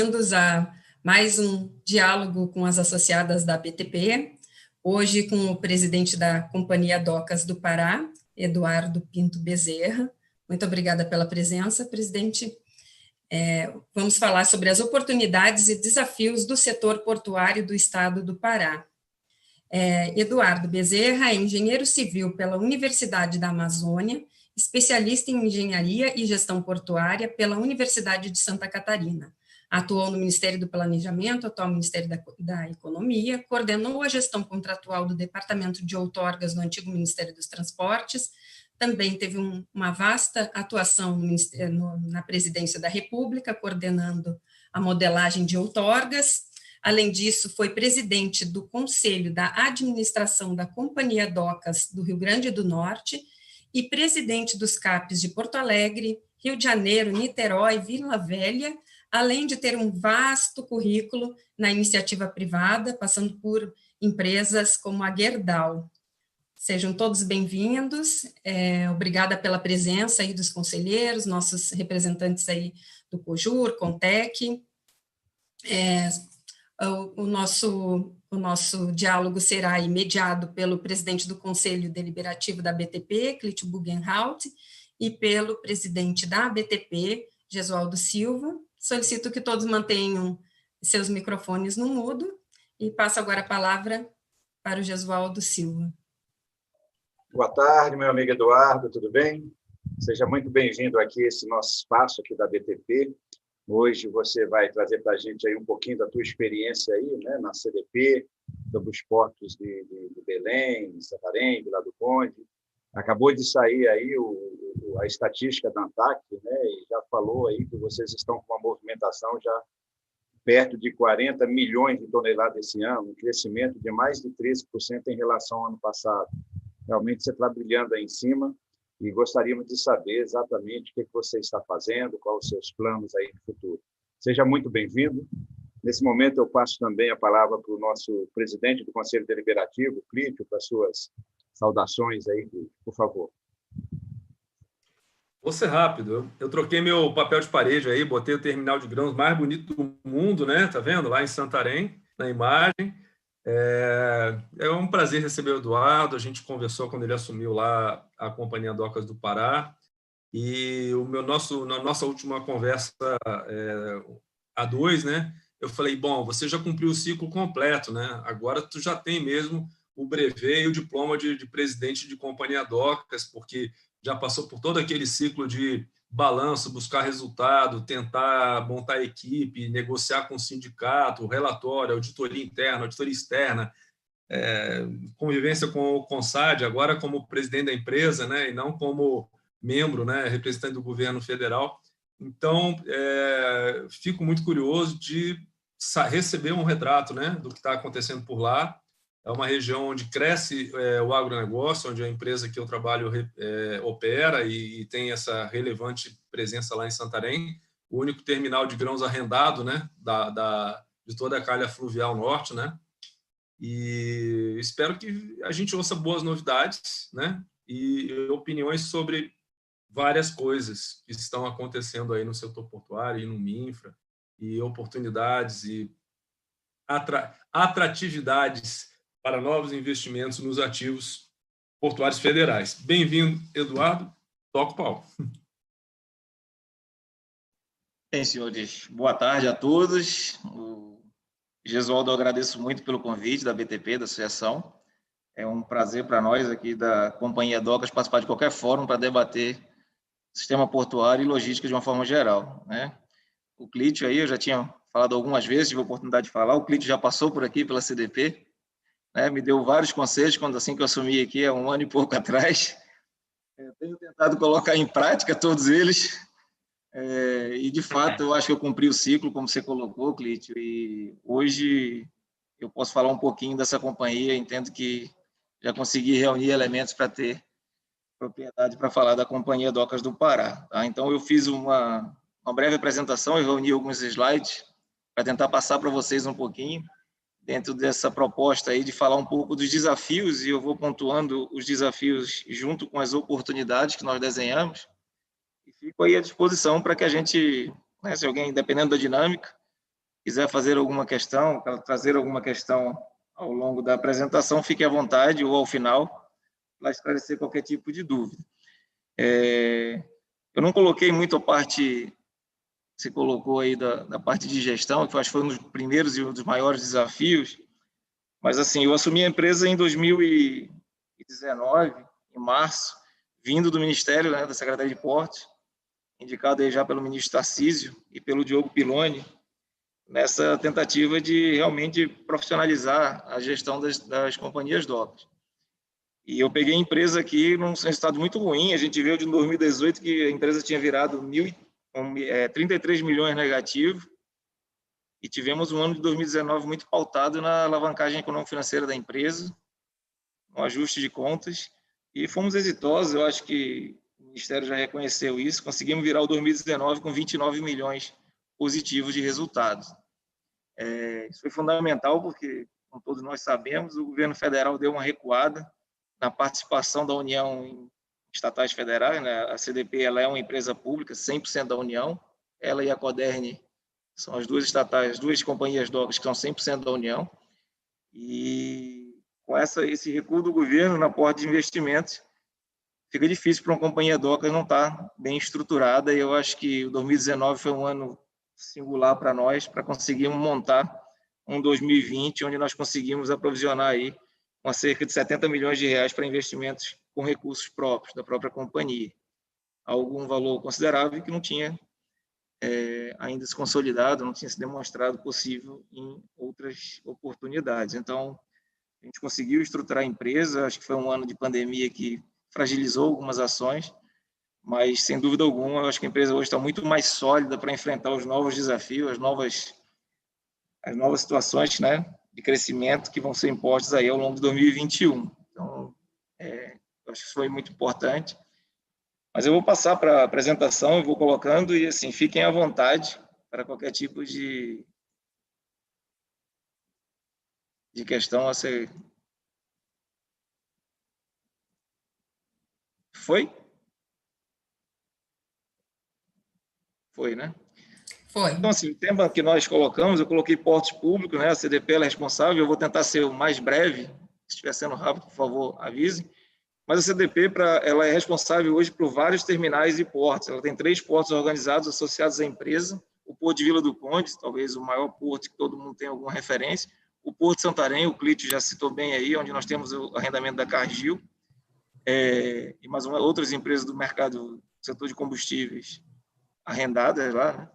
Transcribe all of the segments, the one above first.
bem-vindos a mais um diálogo com as associadas da BTP, hoje com o presidente da Companhia Docas do Pará, Eduardo Pinto Bezerra. Muito obrigada pela presença, presidente. Vamos falar sobre as oportunidades e desafios do setor portuário do estado do Pará. Eduardo Bezerra é engenheiro civil pela Universidade da Amazônia, especialista em engenharia e gestão portuária pela Universidade de Santa Catarina. Atuou no Ministério do Planejamento, atual Ministério da Economia, coordenou a gestão contratual do Departamento de Outorgas no antigo Ministério dos Transportes, também teve uma vasta atuação na Presidência da República, coordenando a modelagem de outorgas. Além disso, foi presidente do Conselho da Administração da Companhia Docas do Rio Grande do Norte e presidente dos CAPs de Porto Alegre, Rio de Janeiro, Niterói, Vila Velha, além de ter um vasto currículo na iniciativa privada, passando por empresas como a Gerdau. Sejam todos bem-vindos, obrigada pela presença aí dos conselheiros, nossos representantes aí do COJUR, CONTEC. O nosso diálogo será aí mediado pelo presidente do Conselho Deliberativo da BTP, Clítio Bugenhaut, e pelo presidente da BTP, Gesualdo Silva. Solicito que todos mantenham seus microfones no mudo e passo agora a palavra para o Gesualdo Silva. Boa tarde, meu amigo Eduardo, tudo bem? Seja muito bem-vindo aqui a esse nosso espaço aqui da BTP. Hoje você vai trazer para a gente aí um pouquinho da tua experiência aí, né, na CDP, sobre os portos de Belém, Santarém, Vila do Conde. Acabou de sair aí a estatística da ANTAC, né, e já falou aí que vocês estão com uma movimentação já perto de 40 milhões de toneladas esse ano, um crescimento de mais de 13% em relação ao ano passado. Realmente você está brilhando aí em cima. E gostaríamos de saber exatamente o que você está fazendo, quais os seus planos aí no futuro. Seja muito bem-vindo. Nesse momento, eu passo também a palavra para o nosso presidente do Conselho Deliberativo, Clítio, para suas saudações aí, por favor. Vou ser rápido. Eu troquei meu papel de parede aí, botei o terminal de grãos mais bonito do mundo, né? Tá vendo? Lá em Santarém, na imagem. É um prazer receber o Eduardo. A gente conversou quando ele assumiu lá a Companhia Docas do Pará, e na nossa última conversa a dois, né, eu falei, bom, você já cumpriu o ciclo completo, né? Agora tu já tem mesmo o brevet e o diploma de presidente de Companhia Docas, porque já passou por todo aquele ciclo de balanço, buscar resultado, tentar montar equipe, negociar com o sindicato, relatório, auditoria interna, auditoria externa, convivência com o CONSAD, agora como presidente da empresa, né, e não como membro, né, representante do governo federal. Então, fico muito curioso de receber um retrato, né, do que está acontecendo por lá. É uma região onde cresce o agronegócio, onde a empresa que eu trabalho opera e tem essa relevante presença lá em Santarém, o único terminal de grãos arrendado, né, de toda a calha fluvial norte, né? E espero que a gente ouça boas novidades, né, e opiniões sobre várias coisas que estão acontecendo aí no setor portuário e no Minfra, e oportunidades e atratividades para novos investimentos nos ativos portuários federais. Bem-vindo, Eduardo. Toca o pau. Bem, senhores, boa tarde a todos. Gesualdo, eu agradeço muito pelo convite da BTP, da associação. É um prazer para nós aqui da Companhia Docas participar de qualquer fórum para debater sistema portuário e logística de uma forma geral, né? O Clítio aí, eu já tinha falado algumas vezes, tive a oportunidade de falar, o Clítio já passou por aqui pela CDP, né? Me deu vários conselhos assim que eu assumi aqui há um ano e pouco atrás. Eu tenho tentado colocar em prática todos eles. E, de fato, eu acho que eu cumpri o ciclo, como você colocou, Clítio, e hoje eu posso falar um pouquinho dessa companhia, entendo que já consegui reunir elementos para ter propriedade para falar da Companhia Docas do Pará. Tá? Então, eu fiz uma breve apresentação, eu reuni alguns slides para tentar passar para vocês um pouquinho, dentro dessa proposta aí de falar um pouco dos desafios, e eu vou pontuando os desafios junto com as oportunidades que nós desenhamos, e fico aí à disposição para que a gente, né, se alguém, dependendo da dinâmica, quiser fazer alguma questão, trazer alguma questão ao longo da apresentação, fique à vontade ou ao final para esclarecer qualquer tipo de dúvida. Eu não coloquei muito a parte, você colocou aí da parte de gestão, que eu acho que foi um dos primeiros e um dos maiores desafios, mas assim, eu assumi a empresa em 2019, em março, vindo do Ministério, né, da Secretaria de Portos, indicado aí já pelo ministro Tarcísio e pelo Diogo Piloni, nessa tentativa de realmente profissionalizar a gestão das companhias docas. E eu peguei a empresa aqui num resultado muito ruim. A gente viu de 2018 que a empresa tinha virado 33 milhões negativo, e tivemos um ano de 2019 muito pautado na alavancagem econômico-financeira da empresa, no ajuste de contas, e fomos exitosos. Eu acho que o Ministério já reconheceu isso. Conseguimos virar o 2019 com 29 milhões positivos de resultados. Isso foi fundamental porque, como todos nós sabemos, o governo federal deu uma recuada na participação da União em estatais federais, né? A CDP ela é uma empresa pública, 100% da União. Ela e a Codern são as duas estatais, as duas companhias docas que são 100% da União. E com esse recuo do governo na porta de investimentos, fica difícil para uma companhia doca não estar bem estruturada. E eu acho que o 2019 foi um ano singular para nós, para conseguirmos montar um 2020, onde nós conseguimos aprovisionar aí com cerca de 70 milhões de reais para investimentos com recursos próprios da própria companhia. Algum valor considerável que não tinha ainda se consolidado, não tinha se demonstrado possível em outras oportunidades. Então, a gente conseguiu estruturar a empresa. Acho que foi um ano de pandemia que fragilizou algumas ações, mas, sem dúvida alguma, eu acho que a empresa hoje está muito mais sólida para enfrentar os novos desafios, as novas situações, né, de crescimento que vão ser impostas aí ao longo de 2021. Então, eu acho que isso foi muito importante. Mas eu vou passar para a apresentação, eu vou colocando e, assim, fiquem à vontade para qualquer tipo de questão a ser... Foi? Foi, né? Foi. Então, assim, o tema que nós colocamos, eu coloquei portos públicos, né? A CDP ela é responsável, eu vou tentar ser o mais breve. Se estiver sendo rápido, por favor, avise. Mas a CDP ela é responsável hoje por vários terminais e portos. Ela tem 3 portos organizados associados à empresa. O Porto de Vila do Conde, talvez o maior porto que todo mundo tem alguma referência. O Porto de Santarém, o Clítio já citou bem aí, onde nós temos o arrendamento da Cargill. E mais outras empresas do mercado, setor de combustíveis, arrendadas lá, né?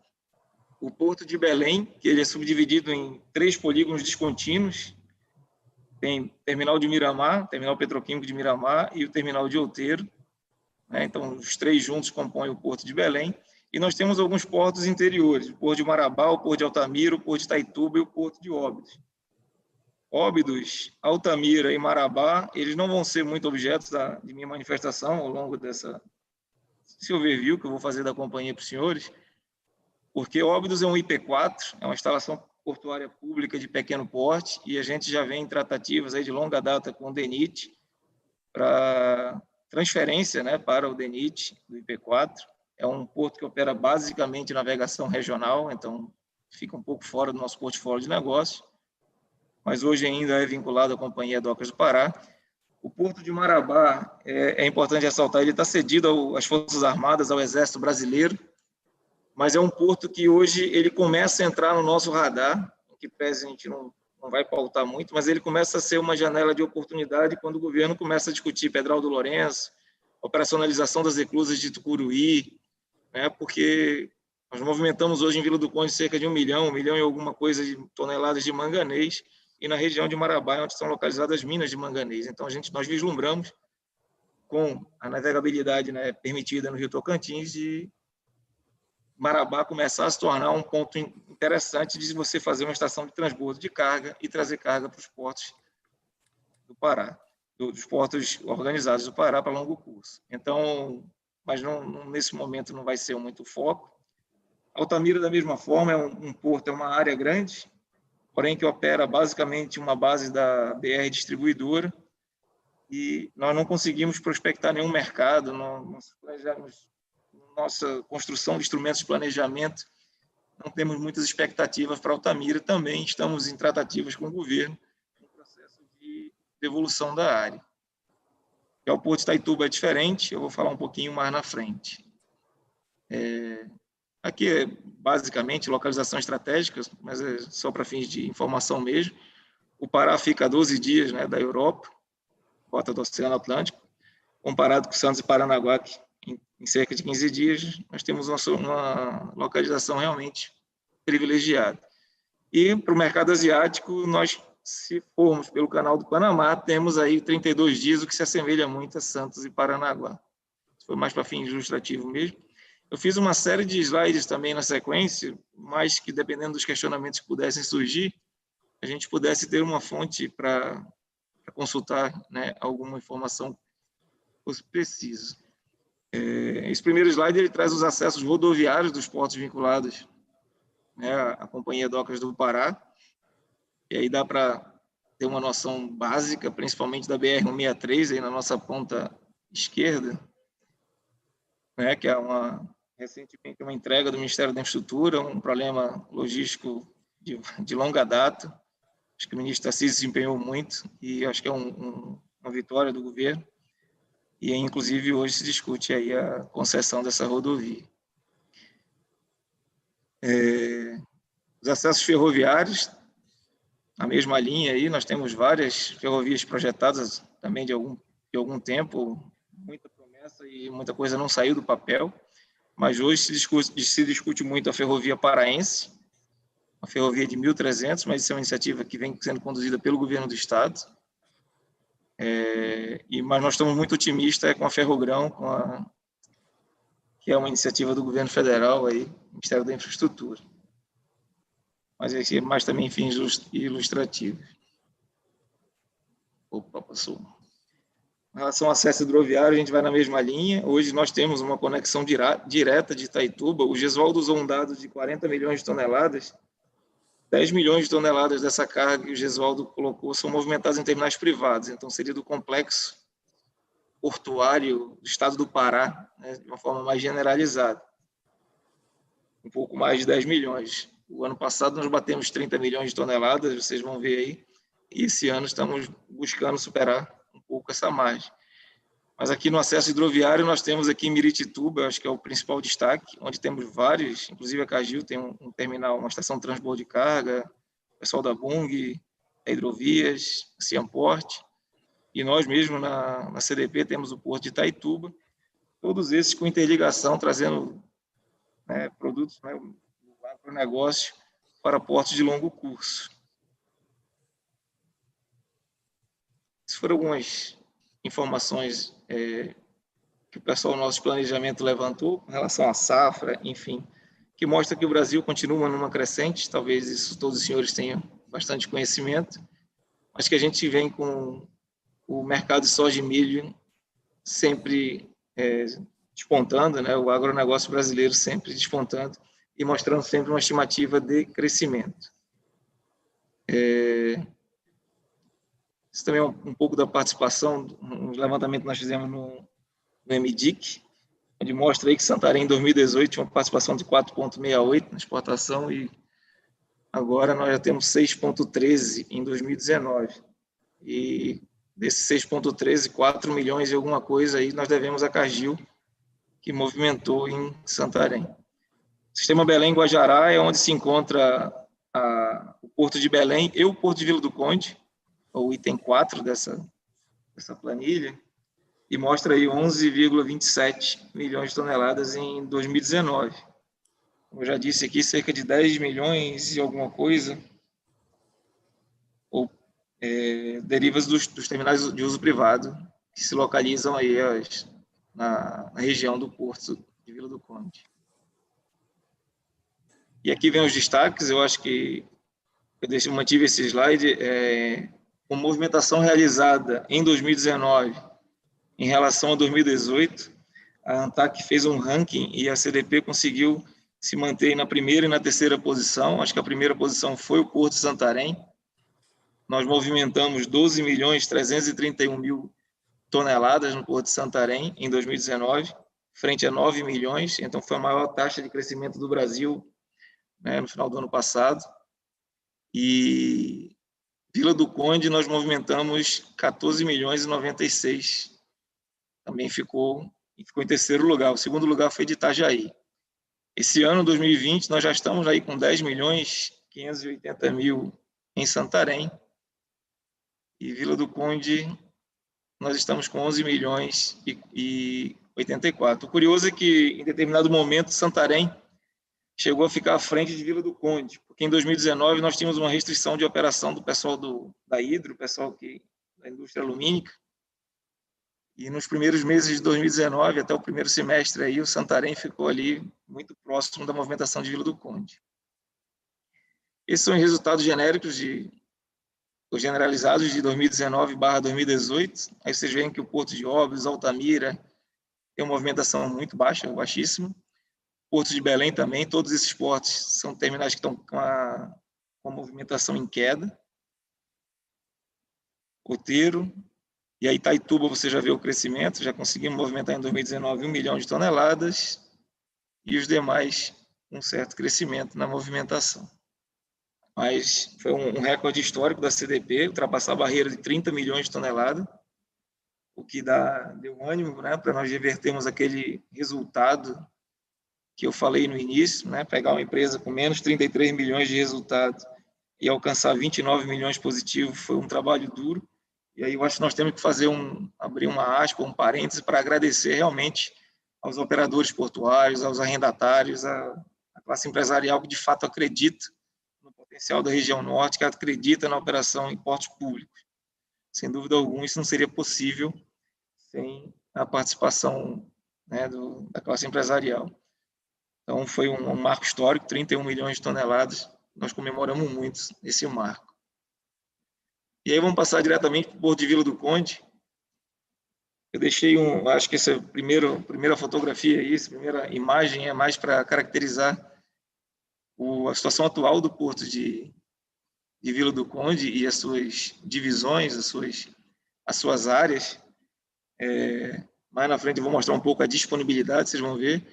O Porto de Belém, que ele é subdividido em 3 polígonos descontínuos. Tem terminal de Miramar, terminal petroquímico de Miramar e o terminal de Outeiro, né? Então, os 3 juntos compõem o Porto de Belém. E nós temos alguns portos interiores, o Porto de Marabá, o Porto de Altamira, o Porto de Itaituba e o Porto de Óbidos. Óbidos, Altamira e Marabá, eles não vão ser muito objetos de minha manifestação ao longo desse overview que eu vou fazer da companhia para os senhores, porque Óbidos é um IP4, é uma instalação portuária pública de pequeno porte, e a gente já vem em tratativas aí de longa data com o DENIT para transferência, né, para o DENIT do IP4. É um porto que opera basicamente navegação regional, então fica um pouco fora do nosso portfólio de negócio, mas hoje ainda é vinculado à Companhia Docas do Pará. O Porto de Marabá, é importante ressaltar, ele está cedido às Forças Armadas, ao Exército Brasileiro, mas é um porto que hoje ele começa a entrar no nosso radar, que pese a gente não vai pautar muito, mas ele começa a ser uma janela de oportunidade quando o governo começa a discutir Pedral do Lourenço, operacionalização das reclusas de Tucuruí, né, porque nós movimentamos hoje em Vila do Conde cerca de 1 milhão e alguma coisa de toneladas de manganês, e na região de Marabá, onde estão localizadas as minas de manganês. Então, nós vislumbramos, com a navegabilidade, né, permitida no Rio Tocantins, de Marabá começar a se tornar um ponto interessante de você fazer uma estação de transbordo de carga e trazer carga para os portos do Pará, dos portos organizados do Pará para longo curso. Então, mas nesse momento não vai ser muito foco. Altamira, da mesma forma, é um porto, é uma área grande, porém que opera basicamente uma base da BR Distribuidora, e nós não conseguimos prospectar nenhum mercado, não planejamos nossa construção de instrumentos de planejamento, não temos muitas expectativas para Altamira. Também estamos em tratativas com o governo no processo de devolução da área. Já o Porto de Itaituba é diferente, eu vou falar um pouquinho mais na frente. Aqui é basicamente localização estratégica, mas é só para fins de informação mesmo. O Pará fica a 12 dias, né, da Europa, rota do Oceano Atlântico, comparado com Santos e Paranaguá, que em cerca de 15 dias, nós temos uma localização realmente privilegiada. E para o mercado asiático, nós, se formos pelo canal do Panamá, temos aí 32 dias, o que se assemelha muito a Santos e Paranaguá. Isso foi mais para fins ilustrativos mesmo. Eu fiz uma série de slides também na sequência, mas que, dependendo dos questionamentos que pudessem surgir, a gente pudesse ter uma fonte para consultar, né, alguma informação que fosse preciso. Esse primeiro slide ele traz os acessos rodoviários dos portos vinculados, né, à Companhia Docas do Pará, e aí dá para ter uma noção básica, principalmente da BR-163, aí na nossa ponta esquerda, né, que é recentemente uma entrega do Ministério da Infraestrutura, um problema logístico de longa data. Acho que o ministro Tarcísio se empenhou muito e acho que é uma vitória do governo. E, inclusive, hoje se discute aí a concessão dessa rodovia. Os acessos ferroviários, na mesma linha aí, nós temos várias ferrovias projetadas também de algum tempo, muita promessa e muita coisa não saiu do papel, mas hoje se discute muito a ferrovia paraense, uma ferrovia de 1.300, mas isso é uma iniciativa que vem sendo conduzida pelo governo do estado. Mas nós estamos muito otimistas com a Ferrogrão, que é uma iniciativa do governo federal, aí, Ministério da Infraestrutura. Mas esse é mais também fins ilustrativos. Opa, passou. Em relação ao acesso hidroviário, a gente vai na mesma linha. Hoje nós temos uma conexão direta de Itaituba. O Gesualdo usou um dado de 40 milhões de toneladas. 10 milhões de toneladas dessa carga que o Gesualdo colocou são movimentadas em terminais privados, então seria do complexo portuário do estado do Pará, né, de uma forma mais generalizada. Um pouco mais de 10 milhões. O ano passado nós batemos 30 milhões de toneladas, vocês vão ver aí, e esse ano estamos buscando superar um pouco essa margem. Mas aqui no acesso hidroviário nós temos aqui Miritituba, acho que é o principal destaque, onde temos vários, inclusive a Cagil tem um terminal, uma estação de transbordo de carga, o pessoal da Bung, a Hidrovias, a Ciamport, e nós mesmo na CDP temos o Porto de Itaituba, todos esses com interligação, trazendo, né, produtos, né, do agronegócio para portos de longo curso. Essas foram algumas informações que o pessoal do nosso planejamento levantou com relação à safra, enfim, que mostra que o Brasil continua numa crescente, talvez isso todos os senhores tenham bastante conhecimento, mas que a gente vem com o mercado de soja e milho sempre despontando, né, o agronegócio brasileiro sempre despontando e mostrando sempre uma estimativa de crescimento. Isso também é um pouco da participação, um levantamento que nós fizemos no MDIC, onde mostra aí que Santarém, em 2018, tinha uma participação de 4,68% na exportação e agora nós já temos 6,13% em 2019. E desses 6,13%, 4 milhões e alguma coisa aí nós devemos a Cargill, que movimentou em Santarém. O Sistema Belém-Guajará é onde se encontra o Porto de Belém e o Porto de Vila do Conde, o item 4 dessa planilha, e mostra aí 11,27 milhões de toneladas em 2019. Como eu já disse aqui, cerca de 10 milhões e alguma coisa, ou derivas dos terminais de uso privado, que se localizam aí na região do Porto de Vila do Conde. E aqui vem os destaques, eu acho que eu mantive esse slide, com movimentação realizada em 2019 em relação a 2018, a ANTAC fez um ranking e a CDP conseguiu se manter na primeira e na terceira posição. Acho que a primeira posição foi o Porto de Santarém. Nós movimentamos 12.331.000 toneladas no Porto de Santarém em 2019, frente a 9 milhões, então foi a maior taxa de crescimento do Brasil né, no final do ano passado. E Vila do Conde nós movimentamos 14 milhões e 96. Também ficou em terceiro lugar. O segundo lugar foi de Itajaí. Esse ano, 2020, nós já estamos aí com 10 milhões 580 mil em Santarém. E Vila do Conde, nós estamos com 11 milhões e 84. O curioso é que, em determinado momento, Santarém chegou a ficar à frente de Vila do Conde, porque em 2019 nós tínhamos uma restrição de operação do pessoal da Hidro, pessoal da indústria alumínica, e nos primeiros meses de 2019, até o primeiro semestre, aí, o Santarém ficou ali muito próximo da movimentação de Vila do Conde. Esses são os resultados genéricos os generalizados de 2019/2018. Aí vocês veem que o Porto de Óbidos, Altamira, tem uma movimentação muito baixa, baixíssima. Porto de Belém também, todos esses portos são terminais que estão com a movimentação em queda. Outeiro, e aí Itaituba você já vê o crescimento, já conseguimos movimentar em 2019 1 milhão de toneladas, e os demais um certo crescimento na movimentação. Mas foi um recorde histórico da CDP, ultrapassar a barreira de 30 milhões de toneladas, o que deu ânimo, né, para nós revertermos aquele resultado que eu falei no início, né, pegar uma empresa com menos 33 milhões de resultado e alcançar 29 milhões positivos foi um trabalho duro. E aí eu acho que nós temos que abrir uma aspa, um parêntese, para agradecer realmente aos operadores portuários, aos arrendatários, à classe empresarial que de fato acredita no potencial da região norte, que acredita na operação em portos públicos. Sem dúvida alguma, isso não seria possível sem a participação, né, da classe empresarial. Então, foi um marco histórico, 31 milhões de toneladas. Nós comemoramos muito esse marco. E aí vamos passar diretamente para o Porto de Vila do Conde. Eu deixei acho que essa primeira fotografia aí, essa primeira imagem é mais para caracterizar a situação atual do Porto de Vila do Conde e as suas divisões, as suas áreas. Mais na frente eu vou mostrar um pouco a disponibilidade, vocês vão ver.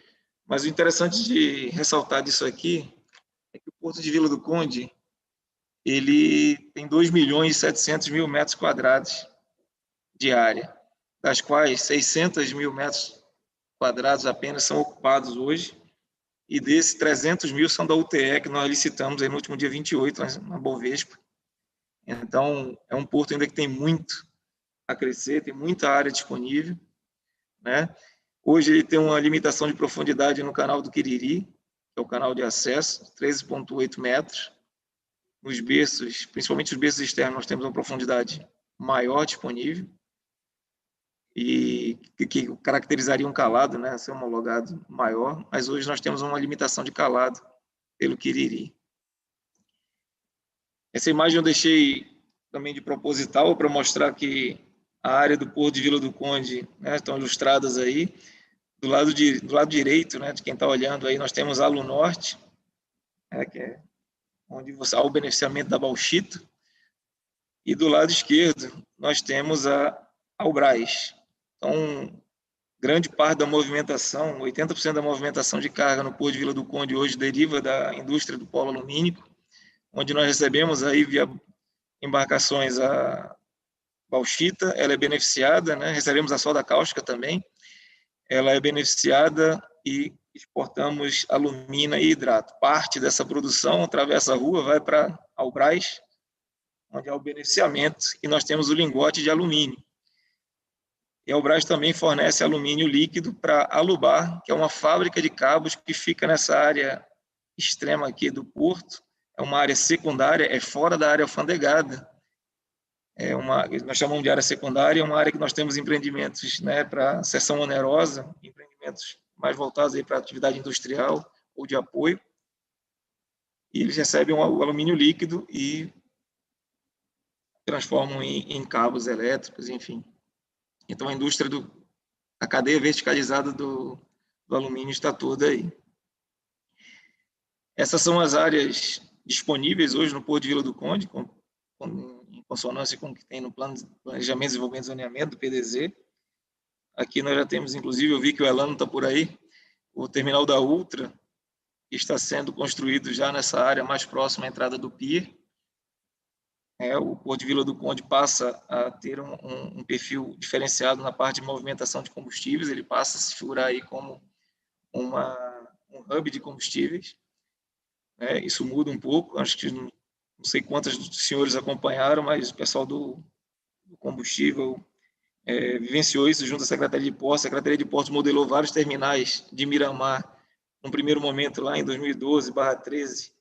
Mas o interessante de ressaltar disso aqui é que o Porto de Vila do Conde ele tem 2 milhões e 700 mil metros quadrados de área, das quais 600 mil metros quadrados apenas são ocupados hoje, e desses 300 mil são da UTE, que nós licitamos aí no último dia 28, na Bovespa. Então, é um porto ainda que tem muito a crescer, tem muita área disponível, né? Hoje ele tem uma limitação de profundidade no canal do Quiriri, que é o canal de acesso, 13,8 metros. Nos berços, principalmente os berços externos, nós temos uma profundidade maior disponível e que caracterizaria um calado, né, ser homologado maior, mas hoje nós temos uma limitação de calado pelo Quiriri. Essa imagem eu deixei também de proposital para mostrar que a área do Porto de Vila do Conde, né, estão ilustradas aí. Do lado direito, né, de quem está olhando aí, nós temos a Alunorte, né, que é onde há o beneficiamento da bauxita, e do lado esquerdo nós temos a Albras. Então, grande parte da movimentação, 80% da movimentação de carga no Porto de Vila do Conde hoje deriva da indústria do polo alumínico, onde nós recebemos aí via embarcações a bauxita, ela é beneficiada, né? Recebemos a soda cáustica também, ela é beneficiada e exportamos alumina e hidrato. Parte dessa produção atravessa a rua, vai para Albras, onde há o beneficiamento, e nós temos o lingote de alumínio. E a Albras também fornece alumínio líquido para a Alubar, que é uma fábrica de cabos que fica nessa área extrema aqui do porto. É uma área secundária, é fora da área alfandegada. Nós chamamos de área secundária, é uma área que nós temos empreendimentos, né, para seção onerosa, empreendimentos mais voltados aí para a atividade industrial ou de apoio, e eles recebem o alumínio líquido e transformam em cabos elétricos, enfim. Então, a indústria a cadeia verticalizada do alumínio está toda aí. Essas são as áreas disponíveis hoje no Porto de Vila do Conde, em consonância com o que tem no Plano de Planejamento, Desenvolvimento e Zoneamento do PDZ. Aqui nós já temos, inclusive, eu vi que o Elano está por aí, o terminal da Ultra que está sendo construído já nessa área mais próxima à entrada do pier. O Porto de Vila do Conde passa a ter um perfil diferenciado na parte de movimentação de combustíveis, ele passa a se figurar aí como um hub de combustíveis. Isso muda um pouco, acho que não sei quantos dos senhores acompanharam, mas o pessoal do combustível vivenciou isso junto à Secretaria de Portos. A Secretaria de Portos modelou vários terminais de Miramar, num primeiro momento lá em 2012/13,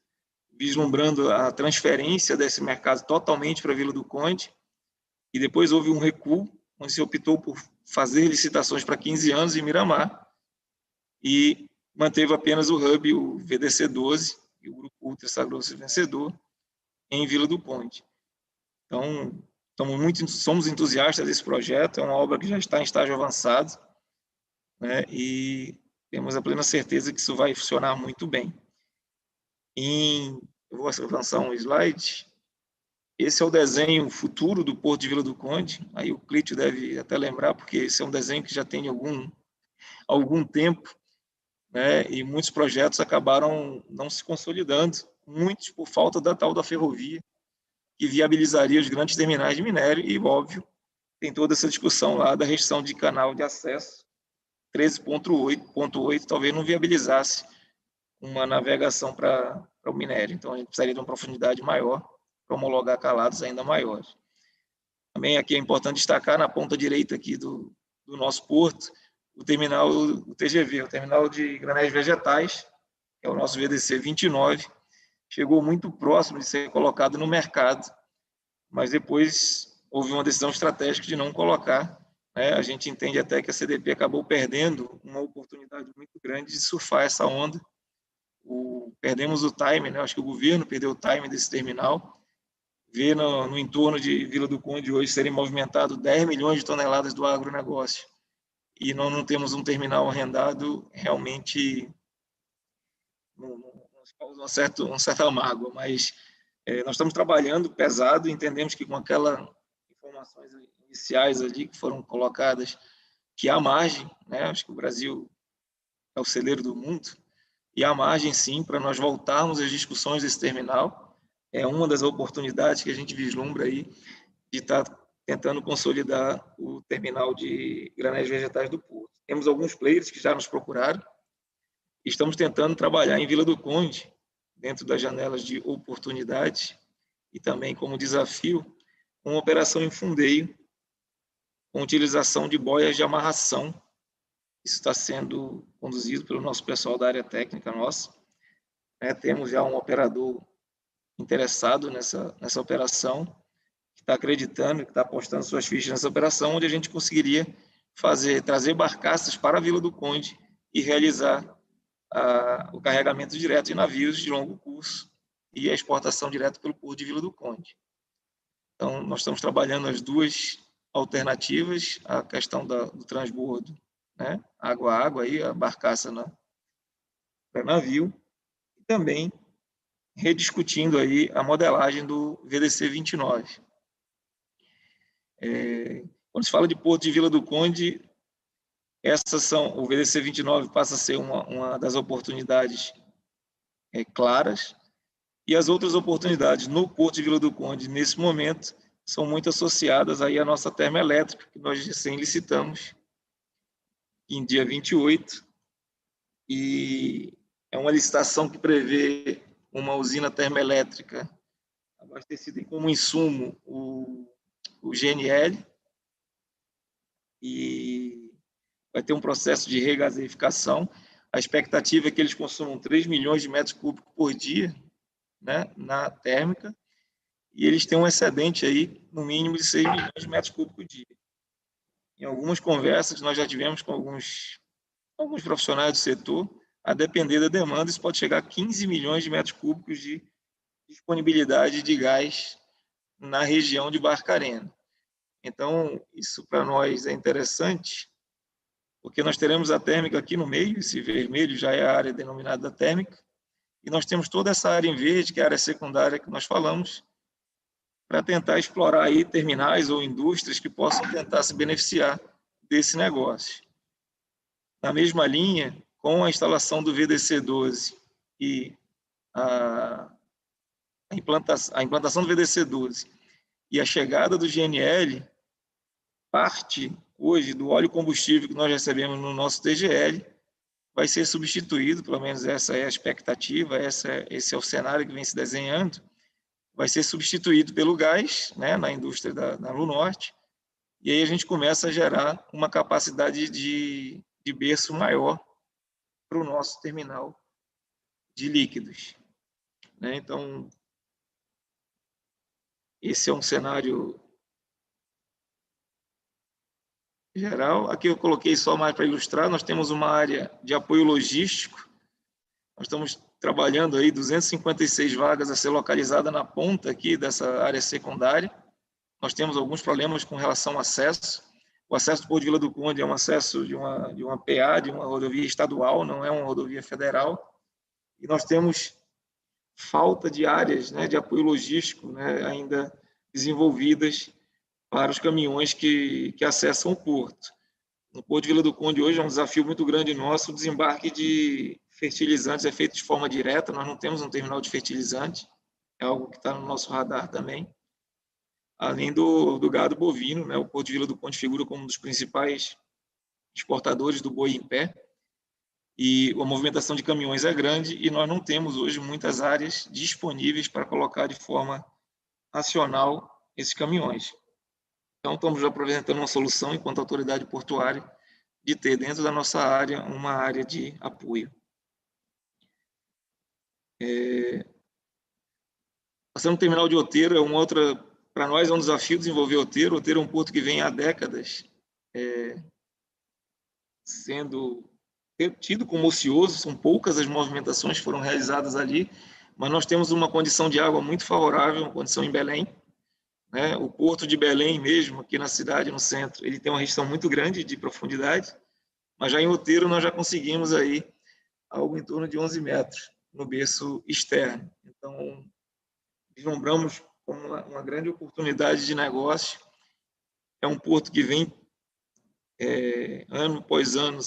vislumbrando a transferência desse mercado totalmente para a Vila do Conde, e depois houve um recuo, onde se optou por fazer licitações para 15 anos em Miramar, e manteve apenas o hub, o VDC 12, e o Grupo Ultra sagrou-se vencedor, em Vila do Conde. Então, somos entusiastas desse projeto, é uma obra que já está em estágio avançado, né, e temos a plena certeza que isso vai funcionar muito bem. Eu vou avançar um slide. Esse é o desenho futuro do Porto de Vila do Conde. Aí o Clítio deve até lembrar, porque esse é um desenho que já tem algum tempo, né? E muitos projetos acabaram não se consolidando, muitos por falta da tal da ferrovia, que viabilizaria os grandes terminais de minério, e, óbvio, tem toda essa discussão lá da restrição de canal de acesso, 13.8, talvez não viabilizasse uma navegação para o minério. Então, a gente precisaria de uma profundidade maior para homologar calados ainda maiores. Também aqui é importante destacar, na ponta direita aqui do nosso porto, o terminal, o TGV, o Terminal de Granéis Vegetais, que é o nosso VDC 29, chegou muito próximo de ser colocado no mercado, mas depois houve uma decisão estratégica de não colocar. A gente entende até que a CDP acabou perdendo uma oportunidade muito grande de surfar essa onda. Perdemos o time, né? Acho que o governo perdeu o time desse terminal. Vê no entorno de Vila do Conde hoje serem movimentados 10 milhões de toneladas do agronegócio, e nós não temos um terminal arrendado, realmente nos causa uma certa mágoa, mas nós estamos trabalhando pesado, entendemos que com aquelas informações iniciais ali que foram colocadas, que há margem, né? Acho que o Brasil é o celeiro do mundo, e há margem, sim, para nós voltarmos às discussões desse terminal. É uma das oportunidades que a gente vislumbra aí de estar tentando consolidar o terminal de granéis vegetais do Porto. Temos alguns players que já nos procuraram, e estamos tentando trabalhar em Vila do Conde, dentro das janelas de oportunidade, e também como desafio, uma operação em fundeio, com utilização de boias de amarração. Isso está sendo conduzido pelo nosso pessoal da área técnica nossa. Temos já um operador interessado nessa operação, que está acreditando, que está apostando suas fichas nessa operação, onde a gente conseguiria trazer barcaças para a Vila do Conde e realizar o carregamento direto de navios de longo curso e a exportação direto pelo Porto de Vila do Conde. Então, nós estamos trabalhando as duas alternativas, a questão do transbordo, né? Água a água, aí, a barcaça para navio, e também rediscutindo aí a modelagem do VDC 29. Quando se fala de Porto de Vila do Conde, o VDC 29 passa a ser uma das oportunidades claras, e as outras oportunidades no Porto de Vila do Conde, nesse momento, são muito associadas aí à nossa termoelétrica, que nós recém licitamos em dia 28, e é uma licitação que prevê uma usina termoelétrica abastecida como insumo o GNL, e vai ter um processo de regaseificação. A expectativa é que eles consumam 3 milhões de metros cúbicos por dia, né, na térmica, e eles têm um excedente aí, no mínimo, de 6 milhões de metros cúbicos por dia. Em algumas conversas que nós já tivemos com alguns profissionais do setor, a depender da demanda, isso pode chegar a 15 milhões de metros cúbicos de disponibilidade de gás na região de Barcarena. Então, isso para nós é interessante, porque nós teremos a térmica aqui no meio, esse vermelho já é a área denominada térmica, e nós temos toda essa área em verde, que é a área secundária que nós falamos, para tentar explorar aí terminais ou indústrias que possam tentar se beneficiar desse negócio. Na mesma linha, com a instalação do VDC 12 e a implantação do VDC12 e a chegada do GNL, parte hoje do óleo combustível que nós recebemos no nosso TGL vai ser substituído, pelo menos essa é a expectativa, esse é o cenário que vem se desenhando, vai ser substituído pelo gás, né, na indústria da Lunorte, e aí a gente começa a gerar uma capacidade de berço maior para o nosso terminal de líquidos, né? Então, esse é um cenário geral. Aqui eu coloquei só mais para ilustrar, nós temos uma área de apoio logístico, nós estamos trabalhando aí 256 vagas a ser localizada na ponta aqui dessa área secundária. Nós temos alguns problemas com relação ao acesso. O acesso do Porto de Vila do Conde é um acesso de uma PA, de uma rodovia estadual, não é uma rodovia federal. E nós temos falta de áreas, né, de apoio logístico, né, ainda desenvolvidas para os caminhões que acessam o porto. No Porto de Vila do Conde hoje é um desafio muito grande nosso, o desembarque de fertilizantes é feito de forma direta, nós não temos um terminal de fertilizante, é algo que está no nosso radar também. Além do gado bovino, né, o Porto de Vila do Conde figura como um dos principais exportadores do boi em pé, e a movimentação de caminhões é grande e nós não temos hoje muitas áreas disponíveis para colocar de forma racional esses caminhões. Então, estamos apresentando uma solução, enquanto autoridade portuária, de ter dentro da nossa área uma área de apoio. Passando o terminal de Outeiro, para nós é um desafio desenvolver Outeiro. Outeiro é um porto que vem há décadas sendo tido como ocioso, são poucas as movimentações que foram realizadas ali, mas nós temos uma condição de água muito favorável, uma condição em Belém, né? O porto de Belém mesmo, aqui na cidade, no centro, ele tem uma região muito grande de profundidade, mas já em Outeiro nós já conseguimos aí algo em torno de 11 metros no berço externo. Então, vislumbramos como uma grande oportunidade de negócio. É um porto que vem, ano após ano,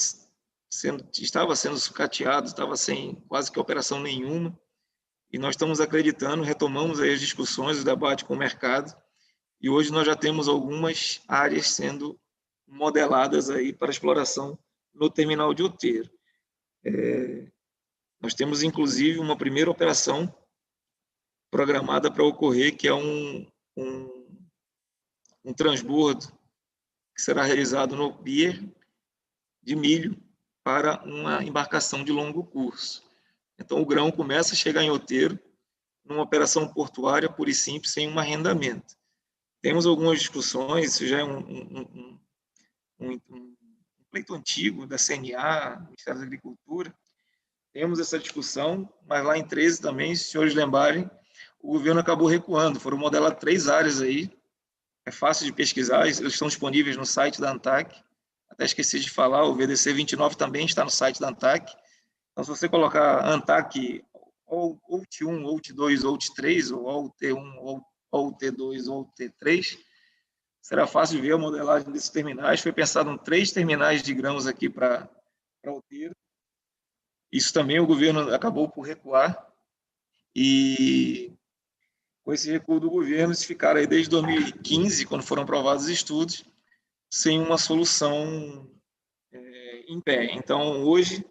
estava sendo sucateado, estava sem quase que operação nenhuma, e nós estamos acreditando, retomamos aí as discussões, o debate com o mercado, e hoje nós já temos algumas áreas sendo modeladas aí para exploração no terminal de Outeiro. Nós temos, inclusive, uma primeira operação programada para ocorrer, que é um transbordo que será realizado no pier de milho para uma embarcação de longo curso. Então, o grão começa a chegar em Outeiro numa operação portuária pura e simples, sem um arrendamento. Temos algumas discussões, isso já é um pleito antigo da CNA, Ministério da Agricultura. Temos essa discussão, mas lá em 13 também, se os senhores lembrarem, o governo acabou recuando. Foram modeladas 3 áreas aí, é fácil de pesquisar, eles estão disponíveis no site da ANTAC. Até esqueci de falar, o VDC 29 também está no site da ANTAC. Então, se você colocar ANTAC ou T1, ou T2, ou T3, ou T1, ou T2, ou T3, será fácil ver a modelagem desses terminais. Foi pensado em 3 terminais de grãos aqui para Outeiro. Isso também o governo acabou por recuar. E com esse recuo do governo, eles ficaram aí desde 2015, quando foram aprovados os estudos, sem uma solução em pé. Então, hoje,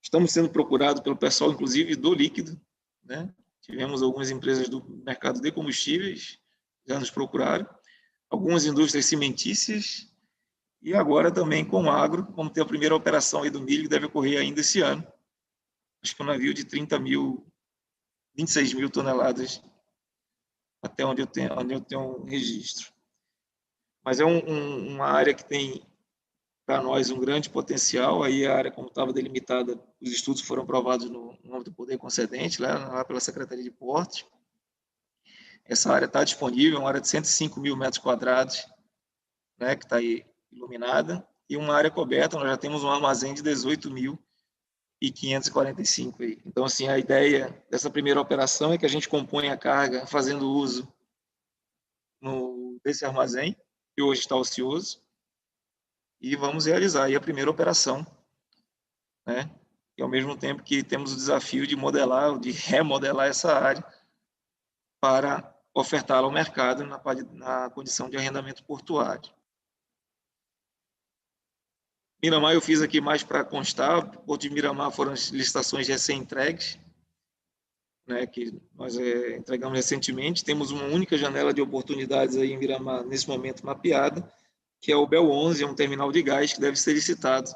estamos sendo procurados pelo pessoal, inclusive, do líquido, né? Tivemos algumas empresas do mercado de combustíveis já nos procuraram, algumas indústrias cimentícias, e agora também com o agro, vamos ter a primeira operação aí do milho, que deve ocorrer ainda esse ano. Acho que um navio de 26 mil toneladas, até onde eu tenho um registro. Mas é uma área que tem, para nós, um grande potencial. Aí a área, como estava delimitada, os estudos foram aprovados no âmbito do Poder Concedente, lá pela Secretaria de Portos. Essa área está disponível, uma área de 105 mil metros quadrados, né, que está aí iluminada, e uma área coberta, nós já temos um armazém de 18.545 aí. Então, assim, a ideia dessa primeira operação é que a gente compõe a carga fazendo uso desse armazém, que hoje está ocioso, e vamos realizar aí a primeira operação, né, e ao mesmo tempo que temos o desafio de modelar, de remodelar essa área para ofertá-la ao mercado na condição de arrendamento portuário. Miramar eu fiz aqui mais para constar, o Porto de Miramar foram as licitações recém-entregues, né, que nós entregamos recentemente. Temos uma única janela de oportunidades aí em Miramar, nesse momento mapeada, que é o BEL 11, é um terminal de gás que deve ser licitado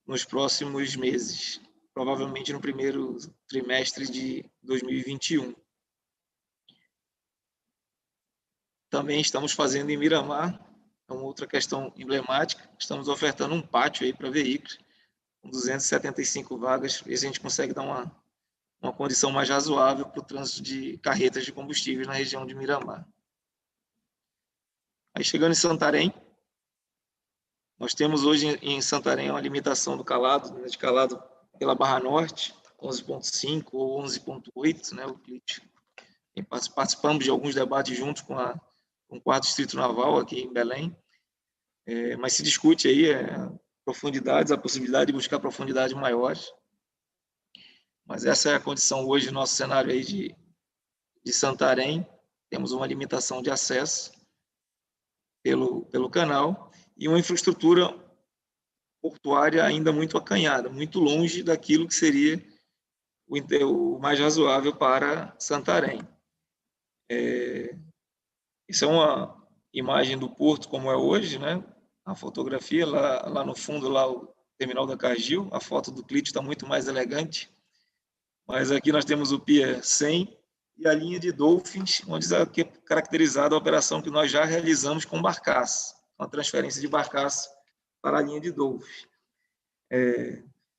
nos próximos meses, provavelmente no primeiro trimestre de 2021. Também estamos fazendo em Miramar, é uma outra questão emblemática, estamos ofertando um pátio aí para veículos, com 275 vagas, ver se a gente consegue dar uma condição mais razoável para o trânsito de carretas de combustíveis na região de Miramar. Aí chegando em Santarém, nós temos hoje em Santarém uma limitação do calado, né, de calado pela Barra Norte, 11.5 ou 11.8, né, o CLIT. Participamos de alguns debates juntos com o 4º Distrito Naval aqui em Belém, mas se discute aí profundidades, a possibilidade de buscar profundidades maiores. Mas essa é a condição hoje do nosso cenário aí de Santarém. Temos uma limitação de acesso pelo canal e uma infraestrutura portuária ainda muito acanhada, muito longe daquilo que seria o mais razoável para Santarém. Isso é uma imagem do porto como é hoje, né? A fotografia, lá no fundo, lá o terminal da Cargill, a foto do CLIT está muito mais elegante, mas aqui nós temos o Pier 100 e a linha de Dolphins, onde é caracterizada a operação que nós já realizamos com barcaça, uma transferência de barcaça para a linha de Dolphins.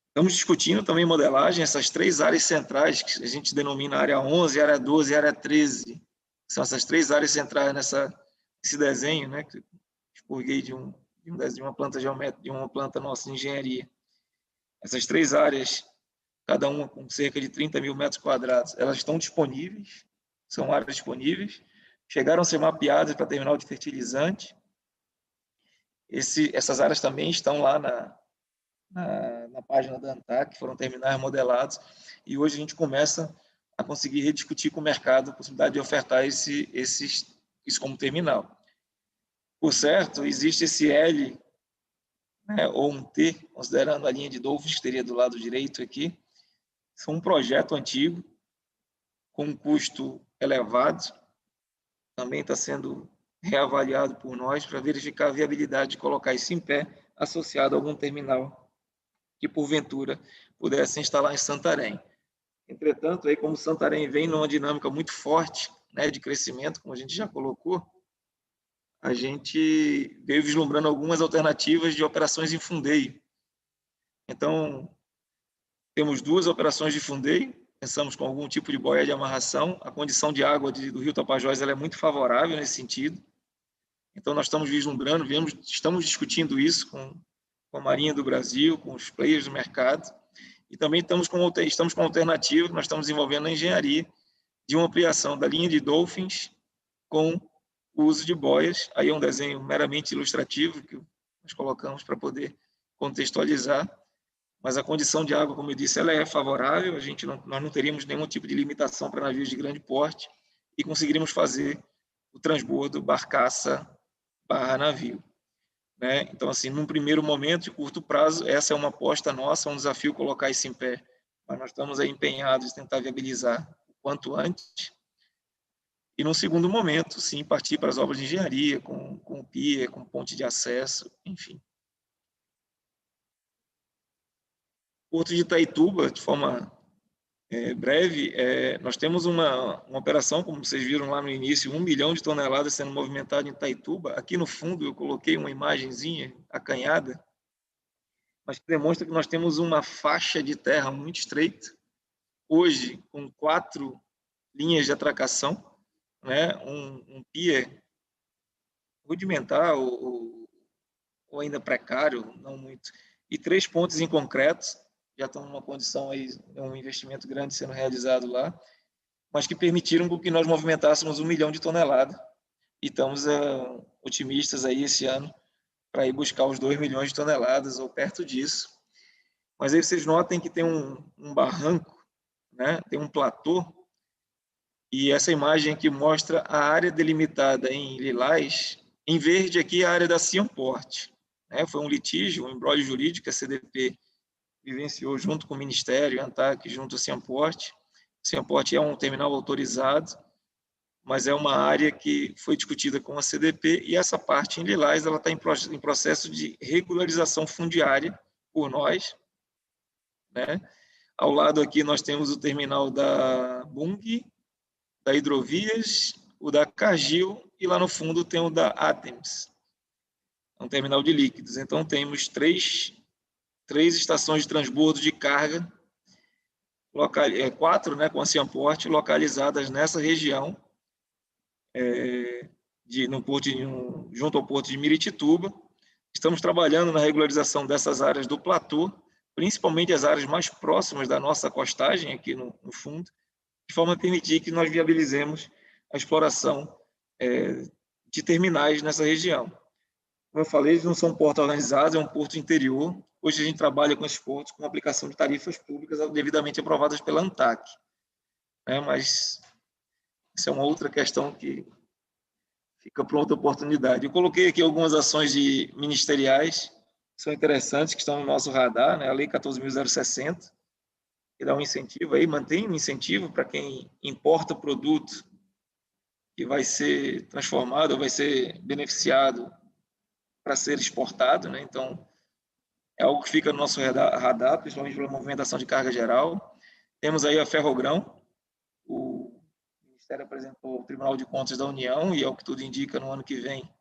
Estamos discutindo também modelagem, essas 3 áreas centrais, que a gente denomina área 11, área 12 e área 13, são essas 3 áreas centrais nesse desenho, né, que expurguei de uma planta geométrica, de uma planta nossa de engenharia. Essas 3 áreas, cada uma com cerca de 30 mil metros quadrados, elas estão disponíveis, são áreas disponíveis, chegaram a ser mapeadas para terminal de fertilizante. Essas áreas também estão lá na página da ANTAC, foram terminais modelados, e hoje a gente começa a conseguir rediscutir com o mercado a possibilidade de ofertar isso como terminal. Por certo, existe esse L, né, ou um T, considerando a linha de Dolphins, que teria do lado direito aqui. Isso é um projeto antigo, com um custo elevado, também está sendo reavaliado por nós para verificar a viabilidade de colocar isso em pé, associado a algum terminal que, porventura, pudesse instalar em Santarém. Entretanto, aí, como Santarém vem numa dinâmica muito forte, né, de crescimento, como a gente já colocou, a gente veio vislumbrando algumas alternativas de operações em fundeio. Então, temos 2 operações de fundeio, pensamos com algum tipo de boia de amarração. A condição de água do Rio Tapajós ela é muito favorável nesse sentido. Então, nós estamos vislumbrando, estamos discutindo isso com a Marinha do Brasil, com os players do mercado, e também estamos com alternativa que nós estamos desenvolvendo na engenharia de uma ampliação da linha de Dolphins com o uso de boias. Aí é um desenho meramente ilustrativo que nós colocamos para poder contextualizar, mas a condição de água, como eu disse, ela é favorável, nós não teríamos nenhum tipo de limitação para navios de grande porte e conseguiríamos fazer o transbordo barcaça/navio. Né? Então, assim, num primeiro momento, de curto prazo, essa é uma aposta nossa, é um desafio colocar isso em pé, mas nós estamos aí empenhados em tentar viabilizar o quanto antes. E, num segundo momento, sim, partir para as obras de engenharia, com pier, com ponte de acesso, enfim. Porto de Itaituba, de forma breve, nós temos uma operação, como vocês viram lá no início, 1 milhão de toneladas sendo movimentado em Itaituba. Aqui no fundo eu coloquei uma imagenzinha acanhada, mas que demonstra que nós temos uma faixa de terra muito estreita, hoje com 4 linhas de atracação, né, um pier rudimentar ou ainda precário, não muito, e 3 pontes em concreto, já estão numa condição aí, um investimento grande sendo realizado lá, mas que permitiram que nós movimentássemos 1 milhão de toneladas. E estamos otimistas aí esse ano para ir buscar os 2 milhões de toneladas ou perto disso. Mas aí vocês notem que tem um barranco, né? Tem um platô, e essa imagem aqui mostra a área delimitada em lilás, em verde aqui a área da Ciamport. Né? Foi um litígio, um imbróglio jurídico que a CDP vivenciou junto com o Ministério, a ANTAC, junto ao Ciamport. Ciamport é um terminal autorizado, mas é uma área que foi discutida com a CDP, e essa parte em lilás ela está em processo de regularização fundiária por nós. Né? Ao lado aqui nós temos o terminal da Bung, da Hidrovias, o da Cargill, e lá no fundo tem o da Atems, um terminal de líquidos. Então temos três estações de transbordo de carga, quatro, né, com a Ciamport, localizadas nessa região, junto ao porto de Miritituba. Estamos trabalhando na regularização dessas áreas do platô, principalmente as áreas mais próximas da nossa costagem, aqui no fundo, de forma a permitir que nós viabilizemos a exploração de terminais nessa região. Como eu falei, eles não são portos organizados, é um porto interior. Hoje a gente trabalha com esses portos com aplicação de tarifas públicas devidamente aprovadas pela ANTAC. Mas isso é uma outra questão que fica para outra oportunidade. Eu coloquei aqui algumas ações ministeriais que são interessantes, que estão no nosso radar, né? A Lei 14.060, que dá um incentivo aí, mantém um incentivo para quem importa produto que vai ser transformado, vai ser beneficiado para ser exportado, né? Então, é algo que fica no nosso radar, principalmente pela movimentação de carga geral. Temos aí a Ferrogrão, o Ministério apresentou ao Tribunal de Contas da União, e ao que tudo indica, no ano que vem,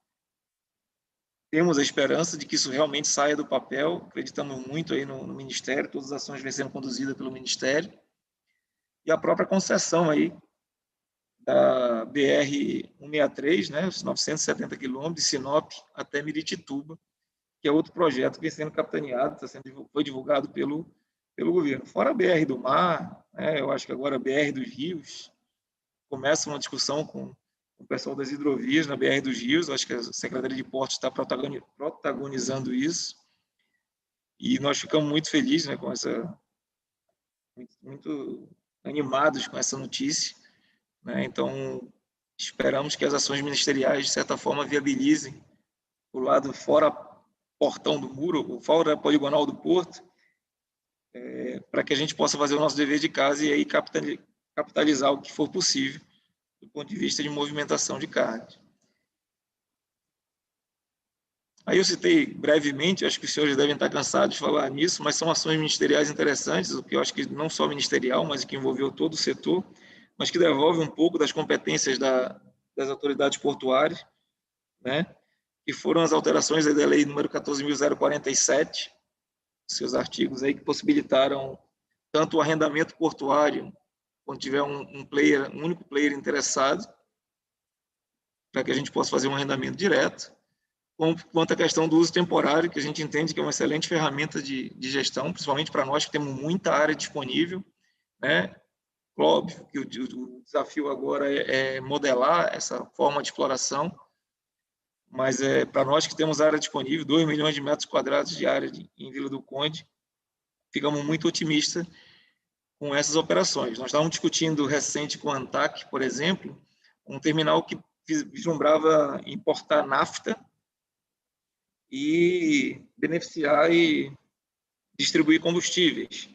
temos a esperança de que isso realmente saia do papel. Acreditamos muito aí no Ministério, todas as ações vêm sendo conduzidas pelo Ministério. E a própria concessão aí da BR-163, né, os 970 quilômetros, de Sinop até Miritituba, que é outro projeto que vem sendo capitaneado, foi divulgado pelo governo. Fora a BR do Mar, né, eu acho que agora a BR dos Rios, começa uma discussão com o pessoal das hidrovias na BR dos Rios, acho que a Secretaria de Portos está protagonizando isso, e nós ficamos muito felizes, né, muito animados com essa notícia, né? Então, esperamos que as ações ministeriais, de certa forma, viabilizem o lado fora portão do muro, fora poligonal do porto, para que a gente possa fazer o nosso dever de casa e aí capitalizar o que for possível do ponto de vista de movimentação de cargas. Aí eu citei brevemente, acho que os senhores devem estar cansados de falar nisso, mas são ações ministeriais interessantes, o que eu acho que não só ministerial, mas que envolveu todo o setor, mas que devolve um pouco das competências das autoridades portuárias, né? Que foram as alterações da lei número 14.047, seus artigos aí que possibilitaram tanto o arrendamento portuário, quando tiver um único player interessado, para que a gente possa fazer um arrendamento direto, quanto à questão do uso temporário, que a gente entende que é uma excelente ferramenta de gestão, principalmente para nós que temos muita área disponível, né? Óbvio que o desafio agora é modelar essa forma de exploração, mas para nós que temos área disponível, 2 milhões de metros quadrados de área em Vila do Conde, ficamos muito otimistas com essas operações. Nós estávamos discutindo recente com a ANTAC, por exemplo, um terminal que vislumbrava importar nafta e beneficiar e distribuir combustíveis.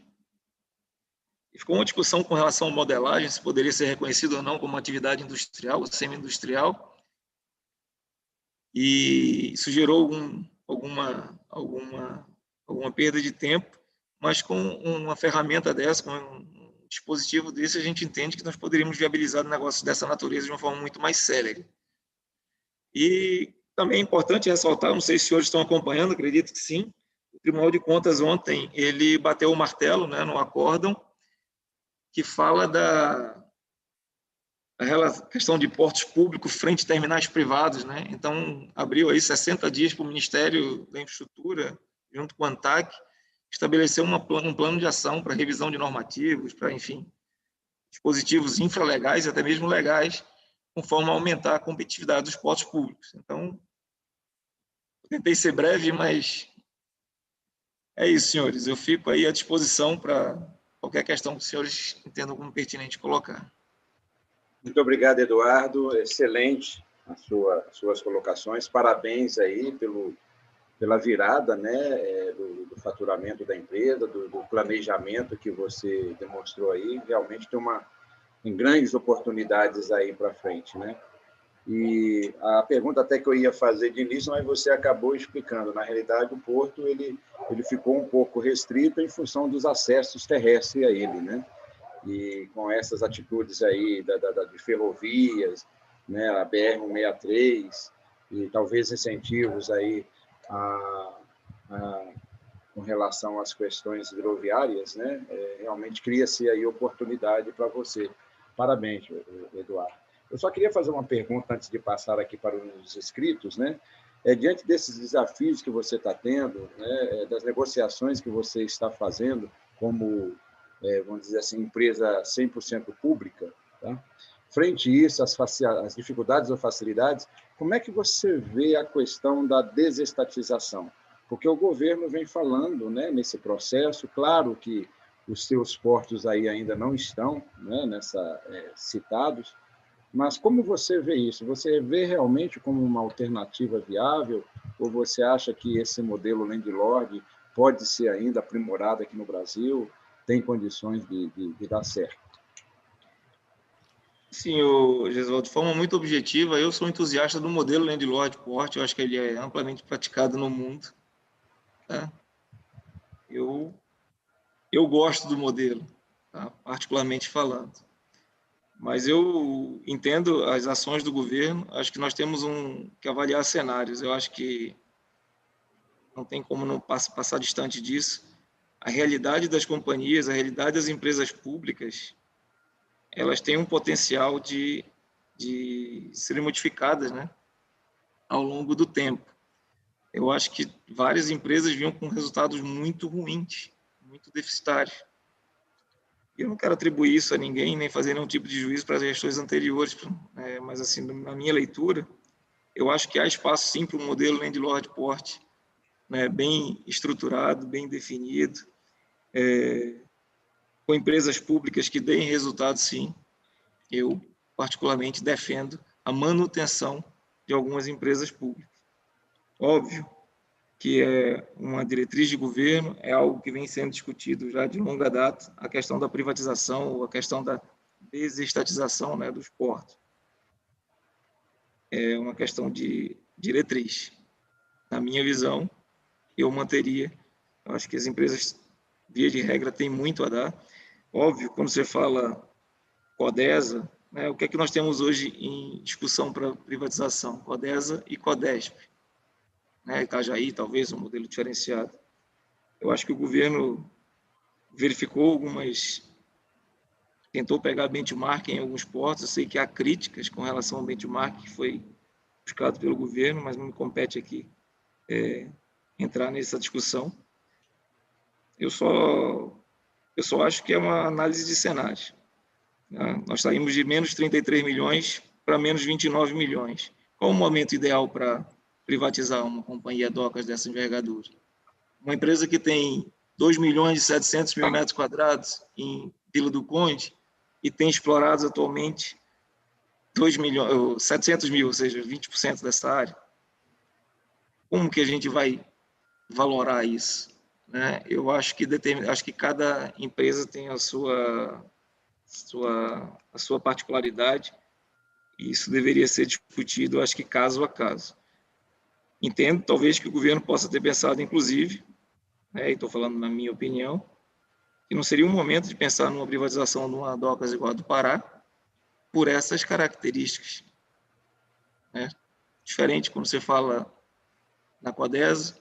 E ficou uma discussão com relação à modelagem, se poderia ser reconhecido ou não como atividade industrial ou semi-industrial, e isso gerou alguma perda de tempo, mas com uma ferramenta dessa, com um dispositivo desse, a gente entende que nós poderíamos viabilizar um negócio dessa natureza de uma forma muito mais célere. E também é importante ressaltar, não sei se os senhores estão acompanhando, acredito que sim, o Tribunal de Contas ontem, ele bateu o martelo, né, no acórdão, que fala da questão de portos públicos frente a terminais privados, né? Então, abriu aí 60 dias para o Ministério da Infraestrutura, junto com a ANTAC, estabelecer um plano de ação para revisão de normativos, para, enfim, dispositivos infralegais e até mesmo legais, com forma a aumentar a competitividade dos portos públicos. Então, tentei ser breve, mas É isso, senhores. Eu fico aí à disposição para qualquer questão que os senhores entendam como pertinente colocar. Muito obrigado, Eduardo. Excelente as suas colocações. Parabéns aí pela virada, né, do faturamento da empresa, do planejamento que você demonstrou aí. Realmente tem grandes oportunidades aí para frente, né? E a pergunta até que eu ia fazer de início, mas você acabou explicando. Na realidade, o porto ele ficou um pouco restrito em função dos acessos terrestres a ele, né? E com essas atitudes aí de ferrovias, né, a BR-163, e talvez incentivos aí com relação às questões hidroviárias, né, realmente cria-se aí oportunidade para você. Parabéns, Eduardo. Eu só queria fazer uma pergunta antes de passar aqui para os inscritos, né? Diante desses desafios que você está tendo, né, das negociações que você está fazendo como vamos dizer assim, empresa 100% pública, tá? Frente a isso, as dificuldades ou facilidades, como é que você vê a questão da desestatização? Porque o governo vem falando, né, nesse processo, claro que os seus portos aí ainda não estão, né, citados, mas como você vê isso? Você vê realmente como uma alternativa viável ou você acha que esse modelo landlord pode ser ainda aprimorado aqui no Brasil? Tem condições de dar certo? Sim, Gesualdo, de forma muito objetiva, eu sou entusiasta do modelo landlord port, eu acho que ele é amplamente praticado no mundo. Tá? Eu gosto do modelo, tá? Particularmente falando. Mas eu entendo as ações do governo, acho que nós temos que avaliar cenários. Eu acho que não tem como não passar distante disso. A realidade das companhias, a realidade das empresas públicas, elas têm um potencial de serem modificadas, né, ao longo do tempo. Eu acho que várias empresas vinham com resultados muito ruins, muito deficitários. Eu não quero atribuir isso a ninguém, nem fazer nenhum tipo de juízo para as gestões anteriores, mas, assim, na minha leitura, eu acho que há espaço, sim, para um modelo landlord port, né, bem estruturado, bem definido, com empresas públicas que deem resultado, sim. Eu, particularmente, defendo a manutenção de algumas empresas públicas. Óbvio que é uma diretriz de governo, é algo que vem sendo discutido já de longa data, a questão da privatização ou a questão da desestatização, né, dos portos. É uma questão de diretriz. Na minha visão, eu manteria. Eu acho que as empresas, via de regra, têm muito a dar. Óbvio, quando você fala Codesa, né, o que é que nós temos hoje em discussão para privatização? Codesa e Codesp. Né, Itajaí, talvez, um modelo diferenciado. Eu acho que o governo verificou tentou pegar benchmark em alguns portos. Eu sei que há críticas com relação ao benchmark que foi buscado pelo governo, mas não me compete aqui entrar nessa discussão. Eu só acho que é uma análise de cenários. Né? Nós saímos de menos 33 milhões para menos 29 milhões. Qual o momento ideal para privatizar uma companhia docas dessa envergadura? Uma empresa que tem 2 milhões e 700 mil metros quadrados em Vila do Conde e tem explorados atualmente 700 mil, ou seja, 20% dessa área. Como que a gente vai valorar isso? Né? Eu acho que cada empresa tem a sua particularidade e isso deveria ser discutido, acho que caso a caso. Entendo, talvez, que o governo possa ter pensado, inclusive, e estou falando na minha opinião, que não seria um momento de pensar numa privatização de uma docas igual a do Pará por essas características. Né? Diferente quando você fala na Codesa,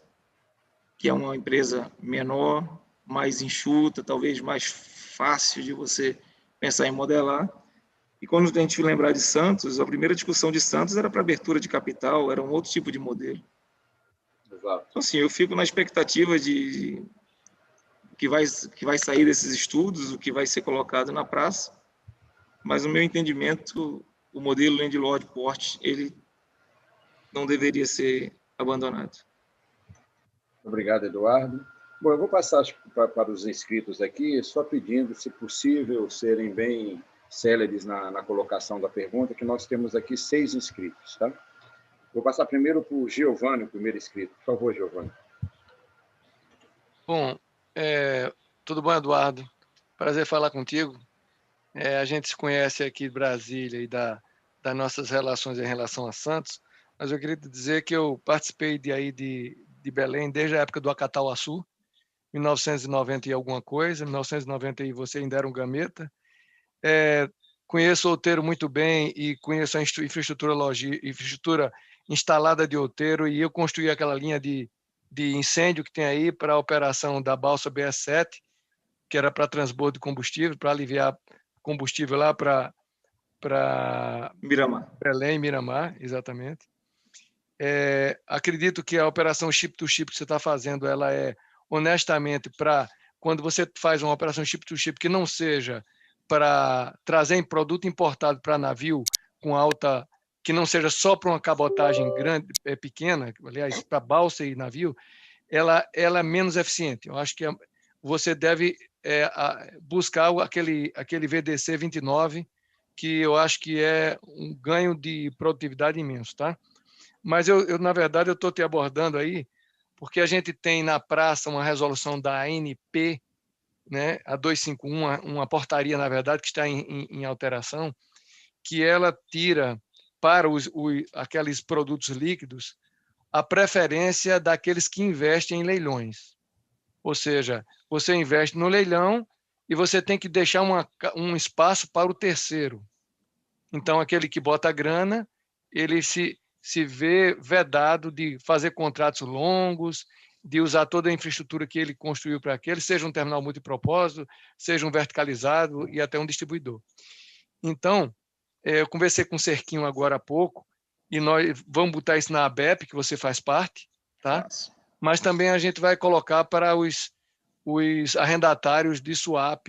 que é uma empresa menor, mais enxuta, talvez mais fácil de você pensar em modelar. E quando a gente lembrar de Santos, a primeira discussão de Santos era para abertura de capital, era um outro tipo de modelo. Exato. Então, assim, eu fico na expectativa de que vai sair desses estudos, o que vai ser colocado na praça, mas no meu entendimento, o modelo landlord port, ele não deveria ser abandonado. Obrigado, Eduardo. Bom, eu vou passar para os inscritos aqui, só pedindo, se possível, serem bem céleres na colocação da pergunta, que nós temos aqui 6 inscritos, tá? Vou passar primeiro para o Giovanni, o primeiro inscrito. Por favor, Giovanni. Bom, tudo bom, Eduardo? Prazer falar contigo. A gente se conhece aqui de Brasília e das nossas relações em relação a Santos, mas eu queria te dizer que eu participei de Belém desde a época do Acatauaçu, 1990 e alguma coisa, 1990 e você ainda era um gameta. Conheço Outeiro muito bem e conheço a infraestrutura instalada de Outeiro, e eu construí aquela linha de incêndio que tem aí para a operação da balsa BS7, que era para transbordo de combustível, para aliviar combustível lá para Miramar. Belém, Miramar, exatamente. Acredito que a operação ship-to-ship que você está fazendo, ela é, honestamente, para quando você faz uma operação ship-to-ship que não seja para trazer produto importado para navio com alta, que não seja só para uma cabotagem grande, pequena, aliás, para balsa e navio, ela é menos eficiente. Eu acho que você deve buscar aquele VDC 29, que eu acho que é um ganho de produtividade imenso, tá? Mas na verdade, eu estou te abordando aí porque a gente tem na praça uma resolução da ANP, né, a 251, uma portaria, na verdade, que está em alteração, que ela tira para aqueles produtos líquidos a preferência daqueles que investem em leilões. Ou seja, você investe no leilão e você tem que deixar um espaço para o terceiro. Então, aquele que bota a grana, ele se vê vedado de fazer contratos longos, de usar toda a infraestrutura que ele construiu para aquele, seja um terminal multipropósito, seja um verticalizado e até um distribuidor. Então, eu conversei com o Cerquinho agora há pouco, e nós vamos botar isso na ABEP, que você faz parte, tá? Nossa. Mas também a gente vai colocar para os arrendatários de swap,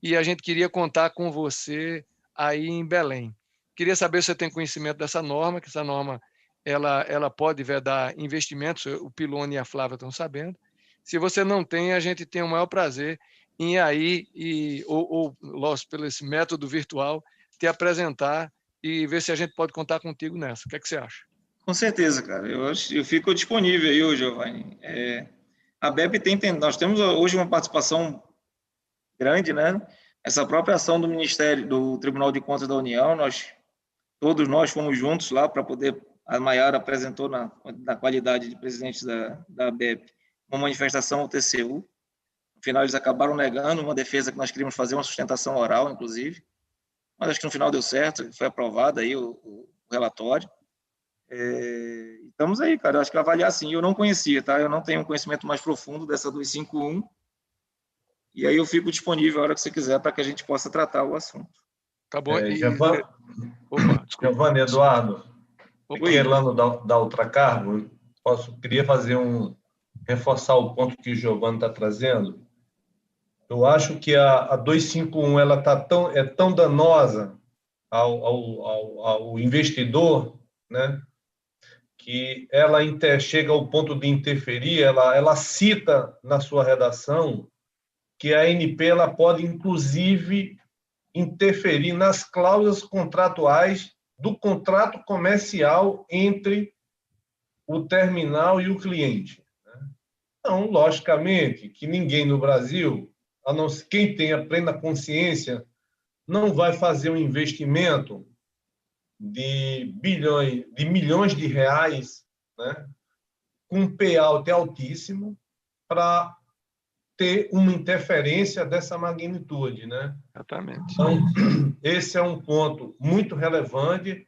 e a gente queria contar com você aí em Belém. Queria saber se você tem conhecimento dessa norma, que essa norma ela pode vedar investimentos, o Pilone e a Flávia estão sabendo. Se você não tem, a gente tem o maior prazer em ir aí, ou pelo esse método virtual, te apresentar e ver se a gente pode contar contigo nessa. O que é que você acha? Com certeza, cara. Eu fico disponível aí, Giovanni. A BEP nós temos hoje uma participação grande, né? Essa própria ação do Ministério, do Tribunal de Contas da União, todos nós fomos juntos lá para poder, a Maiara apresentou na qualidade de presidente da BEP uma manifestação ao TCU. No final eles acabaram negando uma defesa que nós queríamos fazer, uma sustentação oral, inclusive, mas acho que no final deu certo, foi aprovado aí o relatório. Estamos aí, cara, acho que avaliar sim. Eu não conhecia, tá? Eu não tenho um conhecimento mais profundo dessa 251, e aí eu fico disponível a hora que você quiser para que a gente possa tratar o assunto. Tá bom? Giovanni, Eduardo, Erlano da Ultracargo, queria reforçar o ponto que o Giovanni está trazendo. Eu acho que a 251 ela é tão danosa ao investidor, né, que ela chega ao ponto de interferir. Ela cita na sua redação que a ANP ela pode, inclusive, interferir nas cláusulas contratuais do contrato comercial entre o terminal e o cliente. Então, logicamente, que ninguém no Brasil, a não ser quem tenha plena consciência, não vai fazer um investimento de milhões de reais, né, com um payout altíssimo, para ter uma interferência dessa magnitude, né? Exatamente. Então, esse é um ponto muito relevante,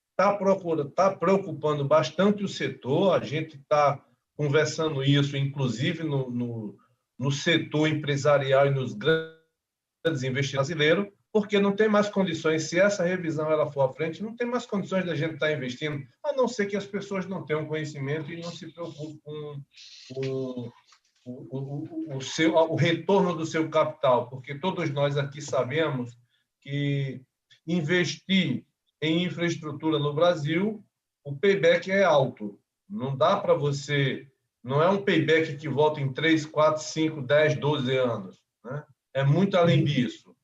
está preocupando bastante o setor. A gente está conversando isso, inclusive, no setor empresarial e nos grandes investidores brasileiros, porque não tem mais condições, se essa revisão ela for à frente, não tem mais condições da gente estar investindo, a não ser que as pessoas não tenham conhecimento e não se preocupem com o retorno do seu capital, porque todos nós aqui sabemos que investir em infraestrutura no Brasil, o payback é alto. Não dá para você Não é um payback que volta em 3, 4, 5, 10, 12 anos. Né? É muito além disso.